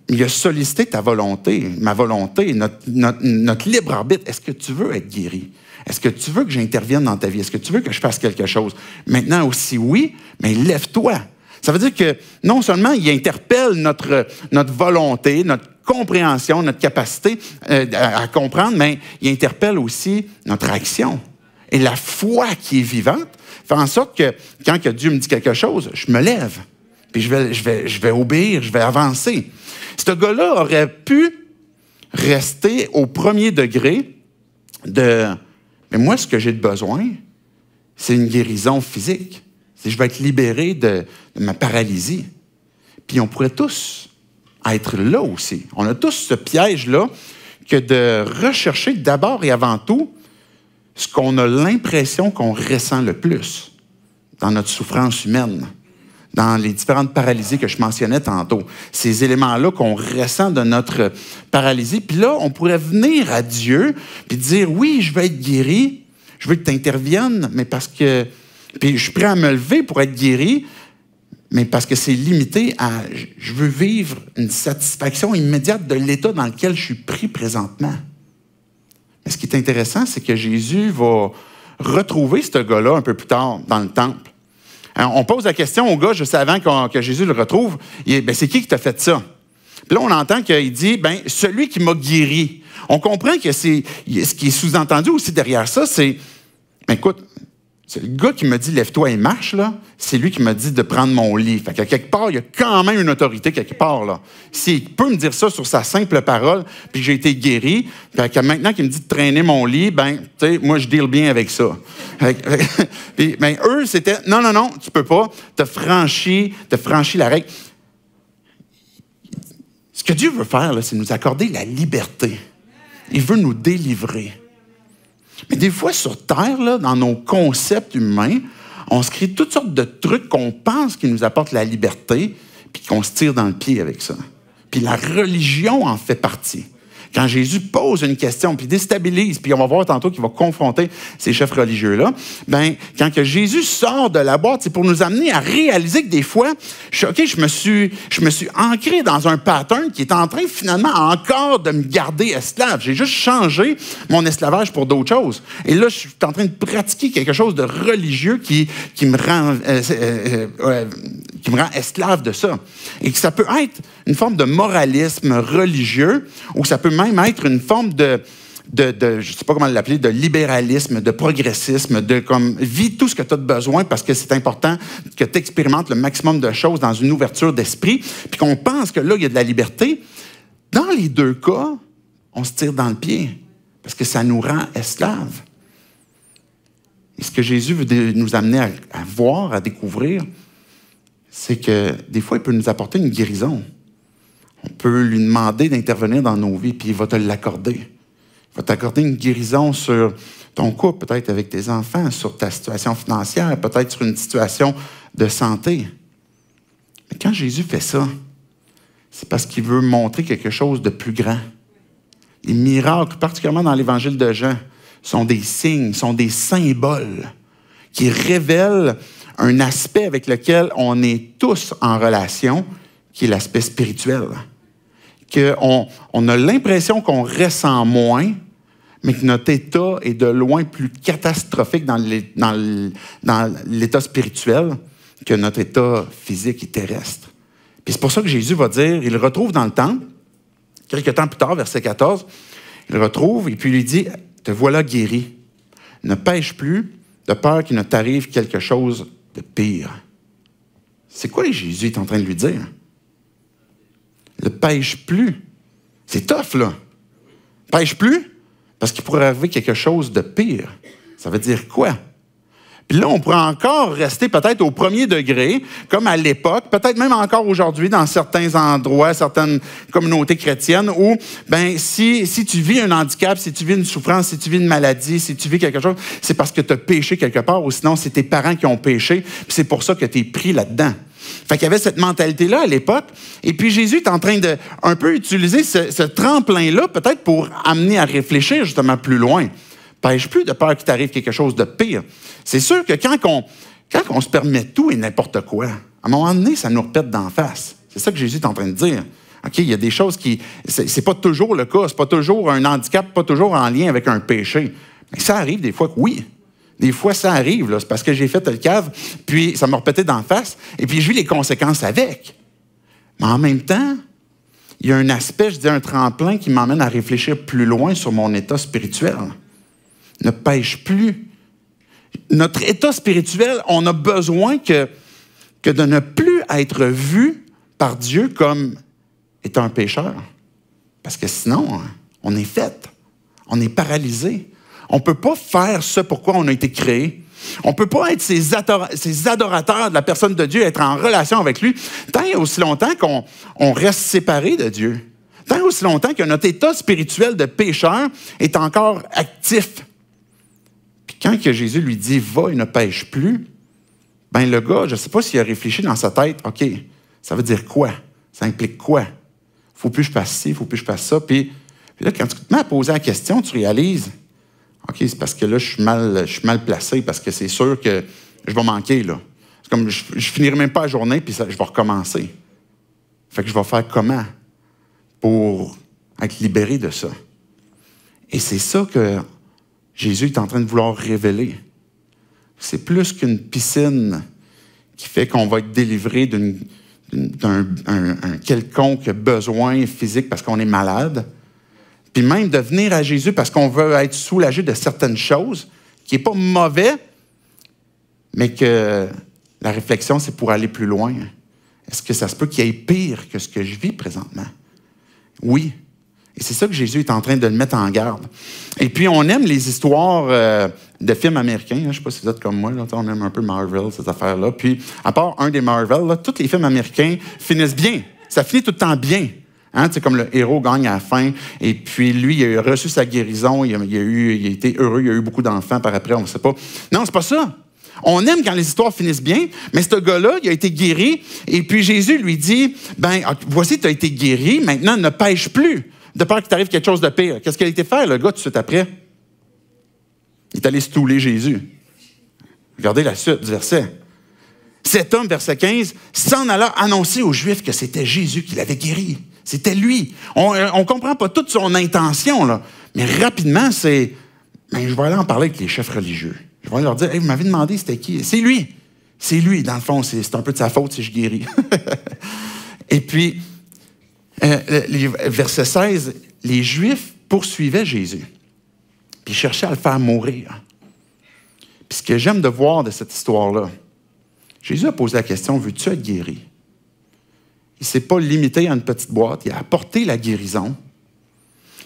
il a sollicité ta volonté, ma volonté, notre libre arbitre. Est-ce que tu veux être guéri? Est-ce que tu veux que j'intervienne dans ta vie? Est-ce que tu veux que je fasse quelque chose? Maintenant aussi, oui, mais lève-toi. Ça veut dire que non seulement il interpelle notre volonté, notre compréhension, notre capacité à comprendre, mais il interpelle aussi notre action. Et la foi qui est vivante fait en sorte que quand que Dieu me dit quelque chose, je me lève, puis je vais obéir, je vais avancer. Ce gars-là aurait pu rester au premier degré de « mais moi, ce que j'ai de besoin, c'est une guérison physique. Je vais être libéré de ma paralysie. » Puis on pourrait tous être là aussi. On a tous ce piège-là que de rechercher d'abord et avant tout ce qu'on a l'impression qu'on ressent le plus dans notre souffrance humaine, dans les différentes paralysies que je mentionnais tantôt. Ces éléments-là qu'on ressent de notre paralysie. Puis là, on pourrait venir à Dieu puis dire, oui, je veux être guéri, je veux que tu interviennes, mais parce que... Puis je suis prêt à me lever pour être guéri, mais parce que c'est limité à... Je veux vivre une satisfaction immédiate de l'état dans lequel je suis pris présentement. Mais ce qui est intéressant, c'est que Jésus va retrouver ce gars-là un peu plus tard dans le temple. Alors, on pose la question au gars, juste avant que Jésus le retrouve, c'est qui t'a fait ça? Puis là, on entend qu'il dit, celui qui m'a guéri. On comprend que ce qui est sous-entendu aussi derrière ça, c'est, écoute, c'est le gars qui me dit « lève-toi et marche », là, c'est lui qui m'a dit de prendre mon lit. Fait qu'à quelque part, il y a quand même une autorité quelque part, là. S'il peut me dire ça sur sa simple parole, puis que j'ai été guéri, puis maintenant qu'il me dit de traîner mon lit, tu sais, moi, je deal bien avec ça. Puis, eux, c'était « non, tu peux pas, t'as franchi la règle ». Ce que Dieu veut faire, là, c'est nous accorder la liberté. Il veut nous délivrer. Mais des fois, sur Terre, là, dans nos concepts humains, on se crée toutes sortes de trucs qu'on pense qui nous apportent la liberté, puis qu'on se tire dans le pied avec ça. Puis la religion en fait partie. quand Jésus pose une question, puis déstabilise, puis on va voir tantôt qu'il va confronter ces chefs religieux-là, bien, quand que Jésus sort de la boîte, c'est pour nous amener à réaliser que des fois, je me suis ancré dans un pattern qui est en train finalement encore de me garder esclave. J'ai juste changé mon esclavage pour d'autres choses. Et là, je suis en train de pratiquer quelque chose de religieux qui me rend esclave de ça. Et que ça peut être une forme de moralisme religieux ou ça peut même être une forme de je ne sais pas comment l'appeler, de libéralisme, de progressisme, de comme vis tout ce que tu as de besoin parce que c'est important que tu expérimentes le maximum de choses dans une ouverture d'esprit, puis qu'on pense que là, il y a de la liberté. Dans les deux cas, on se tire dans le pied parce que ça nous rend esclaves. Et ce que Jésus veut nous amener à voir, à découvrir, c'est que des fois, il peut nous apporter une guérison. On peut lui demander d'intervenir dans nos vies, puis il va te l'accorder. Il va t'accorder une guérison sur ton couple, peut-être avec tes enfants, sur ta situation financière, peut-être sur une situation de santé. Mais quand Jésus fait ça, c'est parce qu'il veut montrer quelque chose de plus grand. Les miracles, particulièrement dans l'Évangile de Jean, sont des signes, sont des symboles qui révèlent un aspect avec lequel on est tous en relation, qui est l'aspect spirituel. On a l'impression qu'on ressent moins, mais que notre état est de loin plus catastrophique dans l'état spirituel que notre état physique et terrestre. Puis c'est pour ça que Jésus va dire, il le retrouve dans le temple, quelques temps plus tard, verset 14, il le retrouve et puis il lui dit, « Te voilà guéri. Ne pêche plus de peur qu'il ne t'arrive quelque chose de pire. » C'est quoi que Jésus est en train de lui dire? Ne pêche plus. C'est tough, là. Pêche plus parce qu'il pourrait arriver quelque chose de pire. Ça veut dire quoi? Puis là, on pourrait encore rester peut-être au premier degré, comme à l'époque, peut-être même encore aujourd'hui dans certains endroits, certaines communautés chrétiennes, où ben, si tu vis un handicap, si tu vis une souffrance, si tu vis une maladie, si tu vis quelque chose, c'est parce que tu as péché quelque part, ou sinon c'est tes parents qui ont péché, puis c'est pour ça que tu es pris là-dedans. Fait qu'il y avait cette mentalité-là à l'époque, et puis Jésus est en train de un peu utiliser ce tremplin-là, peut-être pour amener à réfléchir justement plus loin. Pêche plus de peur qu'il t'arrive quelque chose de pire. C'est sûr que quand on se permet tout et n'importe quoi, à un moment donné, ça nous repète d'en face. C'est ça que Jésus est en train de dire. OK, il y a des choses qui... C'est pas toujours le cas, c'est pas toujours un handicap, pas toujours en lien avec un péché. Mais ça arrive des fois que oui. Des fois, ça arrive, là. C'est parce que j'ai fait le cave, puis ça m'a repété d'en face, et puis je vis les conséquences avec. Mais en même temps, il y a un aspect, je dis un tremplin qui m'emmène à réfléchir plus loin sur mon état spirituel. Ne pêche plus. Notre état spirituel, on a besoin que de ne plus être vu par Dieu comme étant un pécheur. Parce que sinon, on est fait. On est paralysé. On ne peut pas faire ce pourquoi on a été créé. On ne peut pas être ces adorateurs de la personne de Dieu, être en relation avec lui, tant et aussi longtemps qu'on reste séparé de Dieu. Tant et aussi longtemps que notre état spirituel de pécheur est encore actif. Puis quand que Jésus lui dit « Va et ne pêche plus », ben le gars, je ne sais pas s'il a réfléchi dans sa tête « OK, ça veut dire quoi? Ça implique quoi? Il ne faut plus que je fasse ci, il ne faut plus que je fasse ça. » Puis là, quand tu te mets à poser la question, tu réalises « OK, c'est parce que là, je suis mal placé parce que c'est sûr que je vais manquer. Là. C'est comme je ne finirai même pas la journée puis je vais recommencer. Fait que je vais faire comment pour être libéré de ça? » Et c'est ça que Jésus est en train de vouloir révéler. C'est plus qu'une piscine qui fait qu'on va être délivré d'un quelconque besoin physique parce qu'on est malade. Puis même de venir à Jésus parce qu'on veut être soulagé de certaines choses, qui n'est pas mauvais, mais que la réflexion, c'est pour aller plus loin. Est-ce que ça se peut qu'il y ait pire que ce que je vis présentement? Oui. Et c'est ça que Jésus est en train de le mettre en garde. Et puis, on aime les histoires de films américains. Je ne sais pas si vous êtes comme moi. Là, on aime un peu Marvel, ces affaires-là. Puis, à part un des Marvel, là, tous les films américains finissent bien. Ça finit tout le temps bien. Hein? C'est comme le héros gagne à la fin. Et puis, lui, il a reçu sa guérison. Il a été heureux. Il a eu beaucoup d'enfants par après. On ne sait pas. Non, c'est pas ça. On aime quand les histoires finissent bien, mais ce gars-là, il a été guéri. Et puis, Jésus lui dit, « Ben, voici, tu as été guéri. Maintenant, ne pêche plus. de peur qu'il t'arrive quelque chose de pire. Qu'est-ce qu'il a été faire, le gars, tout de suite après? Il est allé stouler Jésus. Regardez la suite du verset. Cet homme, verset 15, s'en alla annoncer aux Juifs que c'était Jésus qui l'avait guéri. C'était lui. On ne comprend pas toute son intention, là. Mais rapidement, c'est... Ben, je vais aller en parler avec les chefs religieux. Je vais leur dire, hey, vous m'avez demandé c'était qui? C'est lui. C'est lui, dans le fond. C'est un peu de sa faute si je guéris. Et puis, verset 16, les Juifs poursuivaient Jésus. Puis ils cherchaient à le faire mourir. Puis ce que j'aime de voir de cette histoire-là, Jésus a posé la question, veux-tu être guéri? Il ne s'est pas limité à une petite boîte, il a apporté la guérison.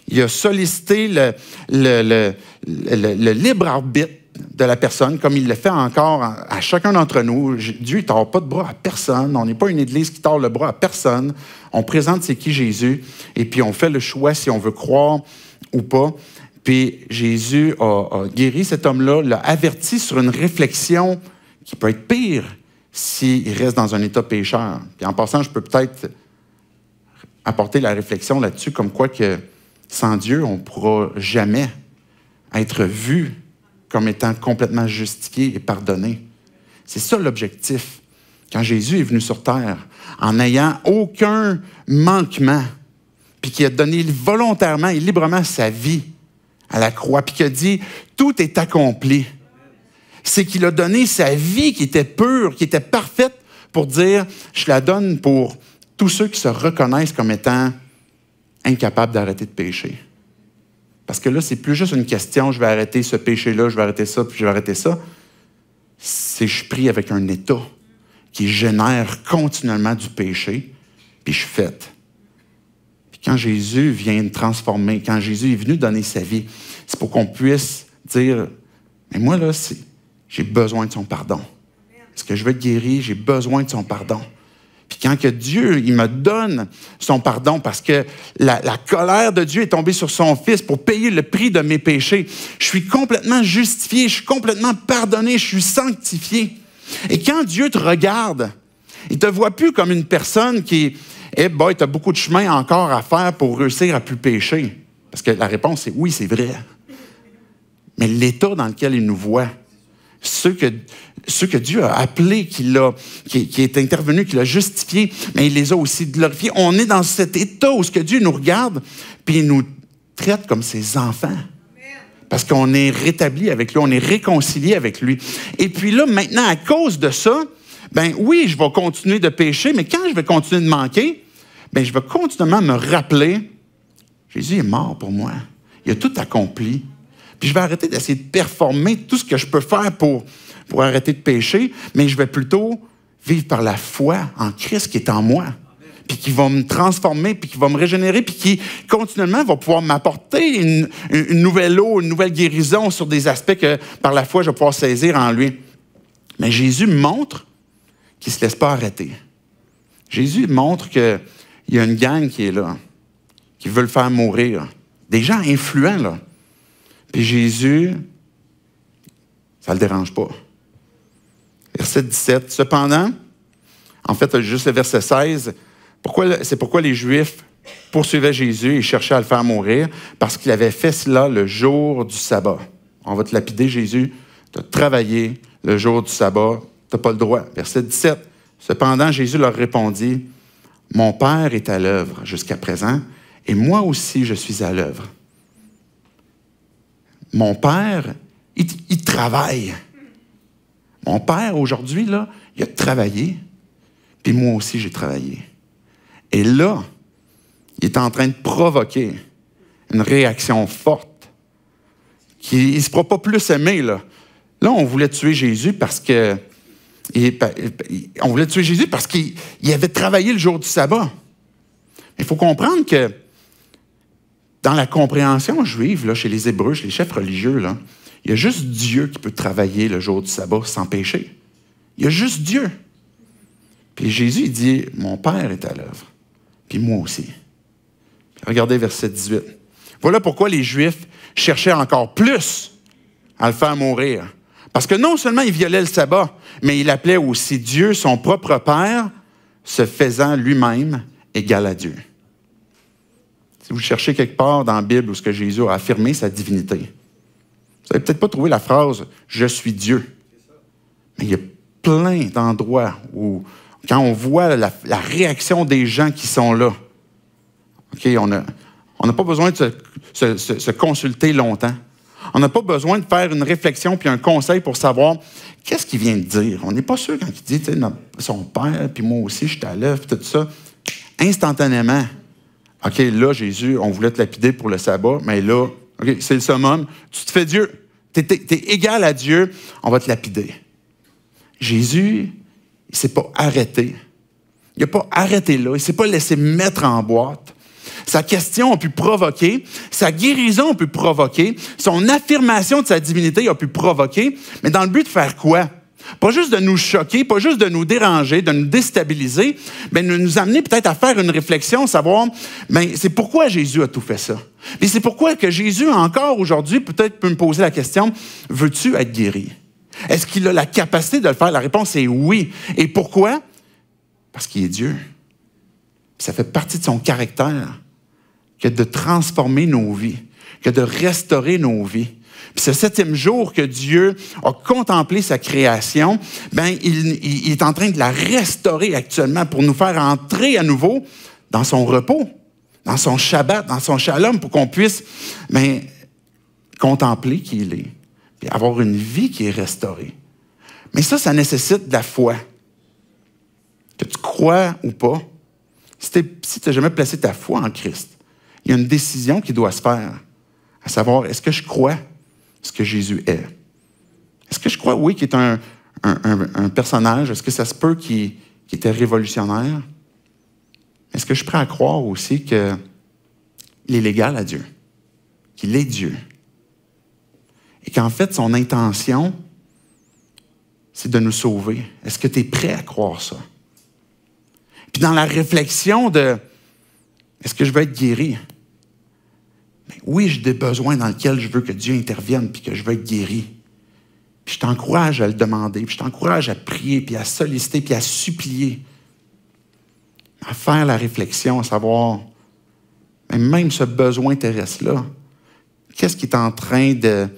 Il a sollicité le libre arbitre de la personne, comme il le fait encore à chacun d'entre nous. Dieu ne tord pas de bras à personne. On n'est pas une église qui tord le bras à personne. On présente c'est qui Jésus, et puis on fait le choix si on veut croire ou pas. Puis Jésus a guéri cet homme-là, l'a averti sur une réflexion qui peut être pire s'il reste dans un état pécheur. Puis en passant, je peux peut-être apporter la réflexion là-dessus, comme quoi que sans Dieu, on ne pourra jamais être vu comme étant complètement justifié et pardonné. C'est ça l'objectif. Quand Jésus est venu sur terre, en n'ayant aucun manquement, puis qu'il a donné volontairement et librement sa vie à la croix, puis qu'il a dit « tout est accompli », c'est qu'il a donné sa vie qui était pure, qui était parfaite, pour dire « je la donne pour tous ceux qui se reconnaissent comme étant incapables d'arrêter de pécher ». Parce que là, c'est plus juste une question, je vais arrêter ce péché-là, je vais arrêter ça, puis je vais arrêter ça. C'est je suis pris avec un état qui génère continuellement du péché, puis je fête. Puis quand Jésus vient me transformer, quand Jésus est venu donner sa vie, c'est pour qu'on puisse dire, mais moi, là, j'ai besoin de son pardon. Est-ce que je veux être guéri? J'ai besoin de son pardon. Puis quand que Dieu, il me donne son pardon parce que la colère de Dieu est tombée sur son Fils pour payer le prix de mes péchés, je suis complètement justifié, je suis complètement pardonné, je suis sanctifié. Et quand Dieu te regarde, il ne te voit plus comme une personne qui, tu as beaucoup de chemin encore à faire pour réussir à plus pécher. Parce que la réponse est oui, c'est vrai. Mais l'état dans lequel il nous voit, ceux que Dieu a appelés, qui est intervenu, qui l'a justifié, mais il les a aussi glorifiés. On est dans cet état où ce que Dieu nous regarde, puis il nous traite comme ses enfants. Parce qu'on est rétabli avec lui, on est réconcilié avec lui. Et puis là, maintenant, à cause de ça, ben oui, je vais continuer de pécher, mais quand je vais continuer de manquer, ben je vais continuellement me rappeler, Jésus est mort pour moi. Il a tout accompli. Puis je vais arrêter d'essayer de performer tout ce que je peux faire pour arrêter de pécher, mais je vais plutôt vivre par la foi en Christ qui est en moi, puis qui va me transformer, puis qui va me régénérer, puis qui continuellement va pouvoir m'apporter une nouvelle eau, une nouvelle guérison sur des aspects que par la foi je vais pouvoir saisir en lui. Mais Jésus montre qu'il ne se laisse pas arrêter. Jésus montre qu'il y a une gang qui est là, qui veut le faire mourir. Des gens influents, là. Puis Jésus, ça ne le dérange pas. Verset 17. Cependant, en fait, juste le verset 16, c'est pourquoi les Juifs poursuivaient Jésus et cherchaient à le faire mourir, parce qu'il avait fait cela le jour du sabbat. On va te lapider, Jésus. Tu as travaillé le jour du sabbat, tu n'as pas le droit. Verset 17. Cependant, Jésus leur répondit, « Mon Père est à l'œuvre jusqu'à présent, et moi aussi je suis à l'œuvre. » Mon Père, il travaille. Mon Père, aujourd'hui, là, il a travaillé, puis moi aussi, j'ai travaillé. Et là, il est en train de provoquer une réaction forte. Il ne se croit pas plus aimé, là. Là, on voulait tuer Jésus parce que... On voulait tuer Jésus parce qu'il avait travaillé le jour du sabbat. Il faut comprendre que dans la compréhension juive, là, chez les Hébreux, chez les chefs religieux, là, il y a juste Dieu qui peut travailler le jour du sabbat sans péché. Il y a juste Dieu. Puis Jésus, il dit, « Mon Père est à l'œuvre, puis moi aussi. » Regardez verset 18. Voilà pourquoi les Juifs cherchaient encore plus à le faire mourir. Parce que non seulement il violait le sabbat, mais il appelait aussi Dieu son propre Père, se faisant lui-même égal à Dieu. Si vous cherchez quelque part dans la Bible où ce que Jésus a affirmé sa divinité, vous n'allez peut-être pas trouver la phrase « Je suis Dieu ». Mais il y a plein d'endroits où, quand on voit la réaction des gens qui sont là, OK, on n'a pas besoin de se consulter longtemps. On n'a pas besoin de faire une réflexion puis un conseil pour savoir qu'est-ce qu'il vient de dire. On n'est pas sûr quand il dit, tu sais, son père, puis moi aussi, je t'allève, puis tout ça. Instantanément, OK, là, Jésus, on voulait te lapider pour le sabbat, mais là, OK, c'est le summum. Tu te fais Dieu. Tu es égal à Dieu, on va te lapider. Jésus, il ne s'est pas arrêté. Il n'a pas arrêté là. Il ne s'est pas laissé mettre en boîte. Sa question a pu provoquer, sa guérison a pu provoquer, son affirmation de sa divinité a pu provoquer, mais dans le but de faire quoi? Pas juste de nous choquer, pas juste de nous déranger, de nous déstabiliser, mais de nous amener peut-être à faire une réflexion, savoir, bien, c'est pourquoi Jésus a tout fait ça. Et c'est pourquoi que Jésus, encore aujourd'hui, peut-être peut me poser la question, veux-tu être guéri? Est-ce qu'il a la capacité de le faire? La réponse est oui. Et pourquoi? Parce qu'il est Dieu. Ça fait partie de son caractère que de transformer nos vies, que de restaurer nos vies. Puis ce 7e jour que Dieu a contemplé sa création, ben il est en train de la restaurer actuellement pour nous faire entrer à nouveau dans son repos, dans son Shabbat, dans son Shalom, pour qu'on puisse contempler qui il est, puis avoir une vie qui est restaurée. Mais ça nécessite de la foi. Que tu crois ou pas, si tu n'as jamais placé ta foi en Christ, il y a une décision qui doit se faire, à savoir, est-ce que je crois ce que Jésus est? Est-ce que je crois, oui, qu'il est un personnage? Est-ce que ça se peut qu'il était révolutionnaire? Est-ce que je suis prêt à croire aussi qu'il est légal à Dieu? Qu'il est Dieu? Et qu'en fait, son intention, c'est de nous sauver. Est-ce que tu es prêt à croire ça? Puis dans la réflexion de est-ce que je veux être guéri? Mais oui, j'ai des besoins dans lesquels je veux que Dieu intervienne puis que je veux être guéri. Puis je t'encourage à le demander, puis je t'encourage à prier, puis à solliciter, puis à supplier. À faire la réflexion, à savoir, même ce besoin terrestre-là, qu'est-ce qui est en train de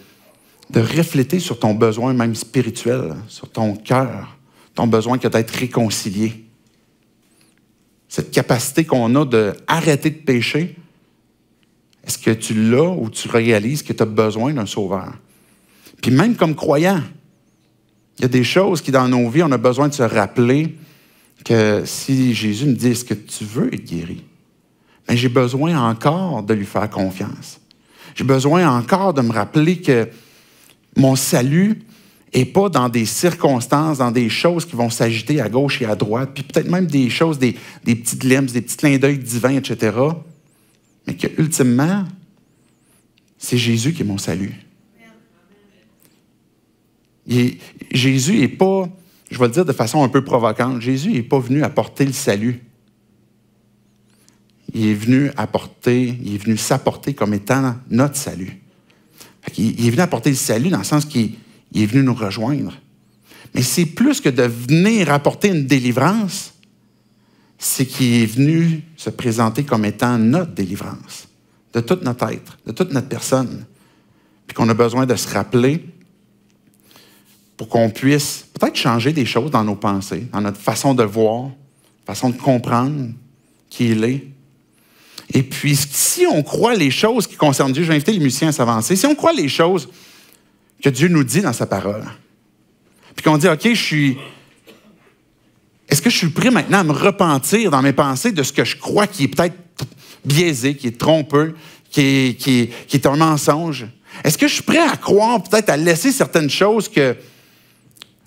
refléter sur ton besoin même spirituel, sur ton cœur, ton besoin que d'être réconcilié? Cette capacité qu'on a d'arrêter de pécher, est-ce que tu l'as ou tu réalises que tu as besoin d'un sauveur? Puis même comme croyant, il y a des choses qui dans nos vies, on a besoin de se rappeler que si Jésus me dit, est-ce que tu veux être guéri? Bien, j'ai besoin encore de lui faire confiance. J'ai besoin encore de me rappeler que mon salut n'est pas dans des circonstances, dans des choses qui vont s'agiter à gauche et à droite, puis peut-être même des choses, des petites glimpses, des petits clins d'œil divins, etc., mais que, ultimement, c'est Jésus qui est mon salut. Jésus n'est pas, je vais le dire de façon un peu provocante, Jésus n'est pas venu apporter le salut. Il est venu s'apporter comme étant notre salut. Il est venu apporter le salut dans le sens qu'il est venu nous rejoindre. Mais c'est plus que de venir apporter une délivrance, c'est qu'il est venu se présenter comme étant notre délivrance, de tout notre être, de toute notre personne. Puis qu'on a besoin de se rappeler pour qu'on puisse peut-être changer des choses dans nos pensées, dans notre façon de voir, façon de comprendre qui il est. Et puis, si on croit les choses qui concernent Dieu, je vais inviter les musiciens à s'avancer, si on croit les choses que Dieu nous dit dans sa parole, puis qu'on dit, OK, est-ce que je suis prêt maintenant à me repentir dans mes pensées de ce que je crois qui est peut-être biaisé, qui est trompeux, qui est un mensonge? Est-ce que je suis prêt à croire, peut-être à laisser certaines choses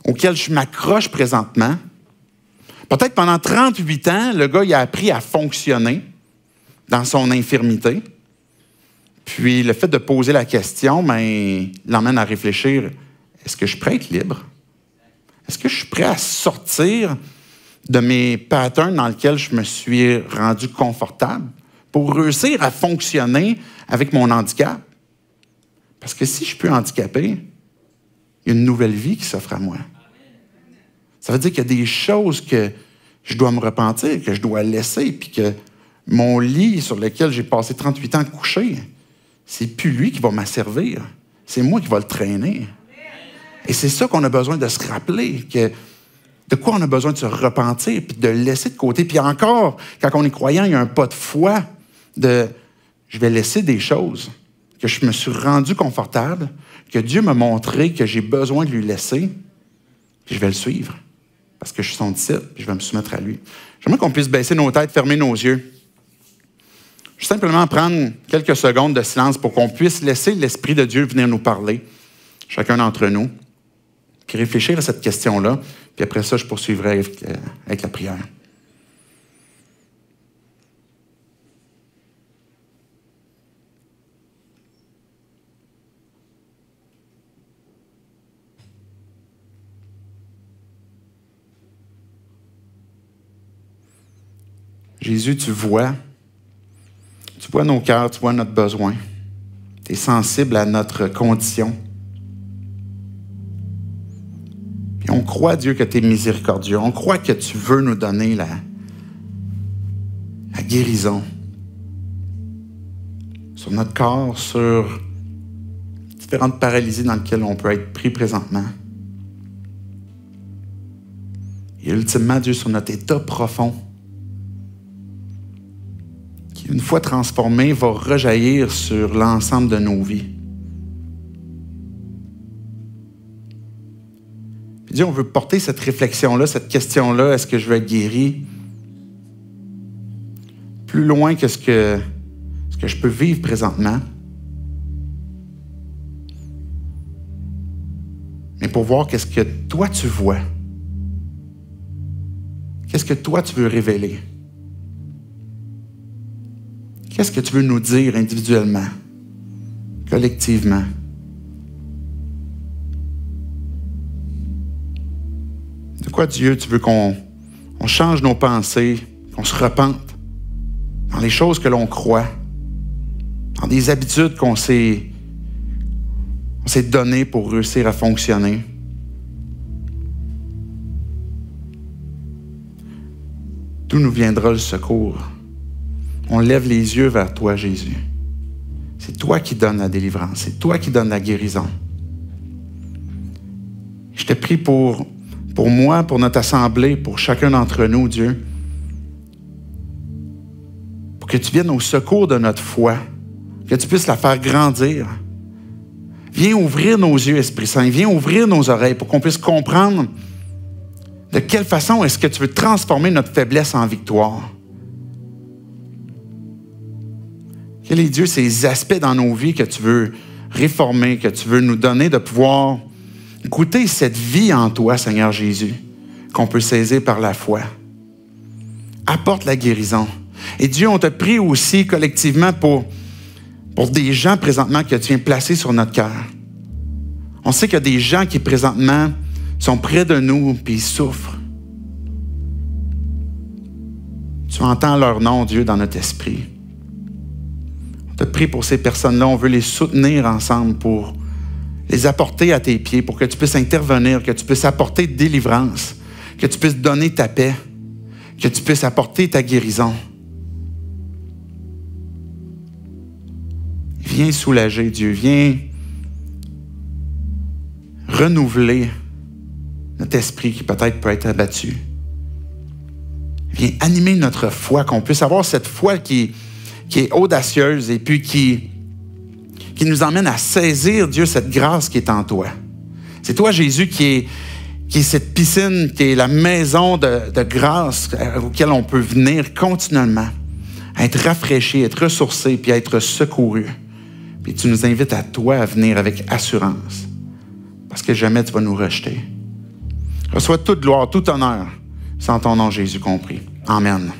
auxquelles je m'accroche présentement? Peut-être pendant 38 ans, le gars il a appris à fonctionner dans son infirmité. Puis le fait de poser la question, l'emmène à réfléchir, est-ce que je suis prêt à être libre? Est-ce que je suis prêt à sortir de mes patterns dans lesquels je me suis rendu confortable pour réussir à fonctionner avec mon handicap? Parce que si je suis plus handicapé, il y a une nouvelle vie qui s'offre à moi. Ça veut dire qu'il y a des choses que je dois me repentir, que je dois laisser, puis que mon lit sur lequel j'ai passé 38 ans couché, c'est plus lui qui va m'asservir. C'est moi qui va le traîner. Et c'est ça qu'on a besoin de se rappeler, de quoi on a besoin de se repentir, puis de le laisser de côté. Puis encore, quand on est croyant, il y a un pas de foi de « je vais laisser des choses que je me suis rendu confortable, que Dieu m'a montré que j'ai besoin de lui laisser, puis je vais le suivre, parce que je suis son disciple, puis je vais me soumettre à lui. » J'aimerais qu'on puisse baisser nos têtes, fermer nos yeux. Je vais simplement prendre quelques secondes de silence pour qu'on puisse laisser l'Esprit de Dieu venir nous parler, chacun d'entre nous, puis réfléchir à cette question-là. Puis après ça, je poursuivrai avec la prière. Jésus, tu vois nos cœurs, tu vois notre besoin. Tu es sensible à notre condition. Puis on croit, Dieu, que tu es miséricordieux. On croit que tu veux nous donner la guérison sur notre corps, sur différentes paralysies dans lesquelles on peut être pris présentement. Et ultimement, Dieu, sur notre état profond, qui, une fois transformé, va rejaillir sur l'ensemble de nos vies. Puis Dieu, on veut porter cette réflexion-là, cette question-là, est-ce que je veux être guéri? Plus loin que ce que je peux vivre présentement. Mais pour voir qu'est-ce que toi tu vois. Qu'est-ce que toi tu veux révéler? Qu'est-ce que tu veux nous dire individuellement, collectivement? De quoi, Dieu, tu veux qu'on change nos pensées, qu'on se repente dans les choses que l'on croit, dans des habitudes qu'on s'est données pour réussir à fonctionner? D'où nous viendra le secours? On lève les yeux vers toi, Jésus. C'est toi qui donnes la délivrance. C'est toi qui donnes la guérison. Je te prie pour moi, pour notre assemblée, pour chacun d'entre nous, Dieu, pour que tu viennes au secours de notre foi, que tu puisses la faire grandir. Viens ouvrir nos yeux, Esprit Saint. Viens ouvrir nos oreilles pour qu'on puisse comprendre de quelle façon est-ce que tu veux transformer notre faiblesse en victoire. Quel est, Dieu, ces aspects dans nos vies que tu veux réformer, que tu veux nous donner de pouvoir goûter cette vie en toi, Seigneur Jésus, qu'on peut saisir par la foi. Apporte la guérison. Et Dieu, on te prie aussi collectivement pour des gens présentement que tu viens placer sur notre cœur. On sait qu'il y a des gens qui présentement sont près de nous et ils souffrent. Tu entends leur nom, Dieu, dans notre esprit. On te prie pour ces personnes-là. On veut les soutenir ensemble pour les apporter à tes pieds, pour que tu puisses intervenir, que tu puisses apporter délivrance, que tu puisses donner ta paix, que tu puisses apporter ta guérison. Viens soulager, Dieu. Viens renouveler notre esprit qui peut-être peut être abattu. Viens animer notre foi, qu'on puisse avoir cette foi qui est audacieuse et puis qui nous emmène à saisir, Dieu, cette grâce qui est en toi. C'est toi, Jésus, qui est cette piscine, qui est la maison de grâce auquel on peut venir continuellement, à être rafraîchi, être ressourcé, puis à être secouru. Puis tu nous invites à toi à venir avec assurance, parce que jamais tu vas nous rejeter. Reçois toute gloire, tout honneur, c'est en ton nom, Jésus compris. Amen.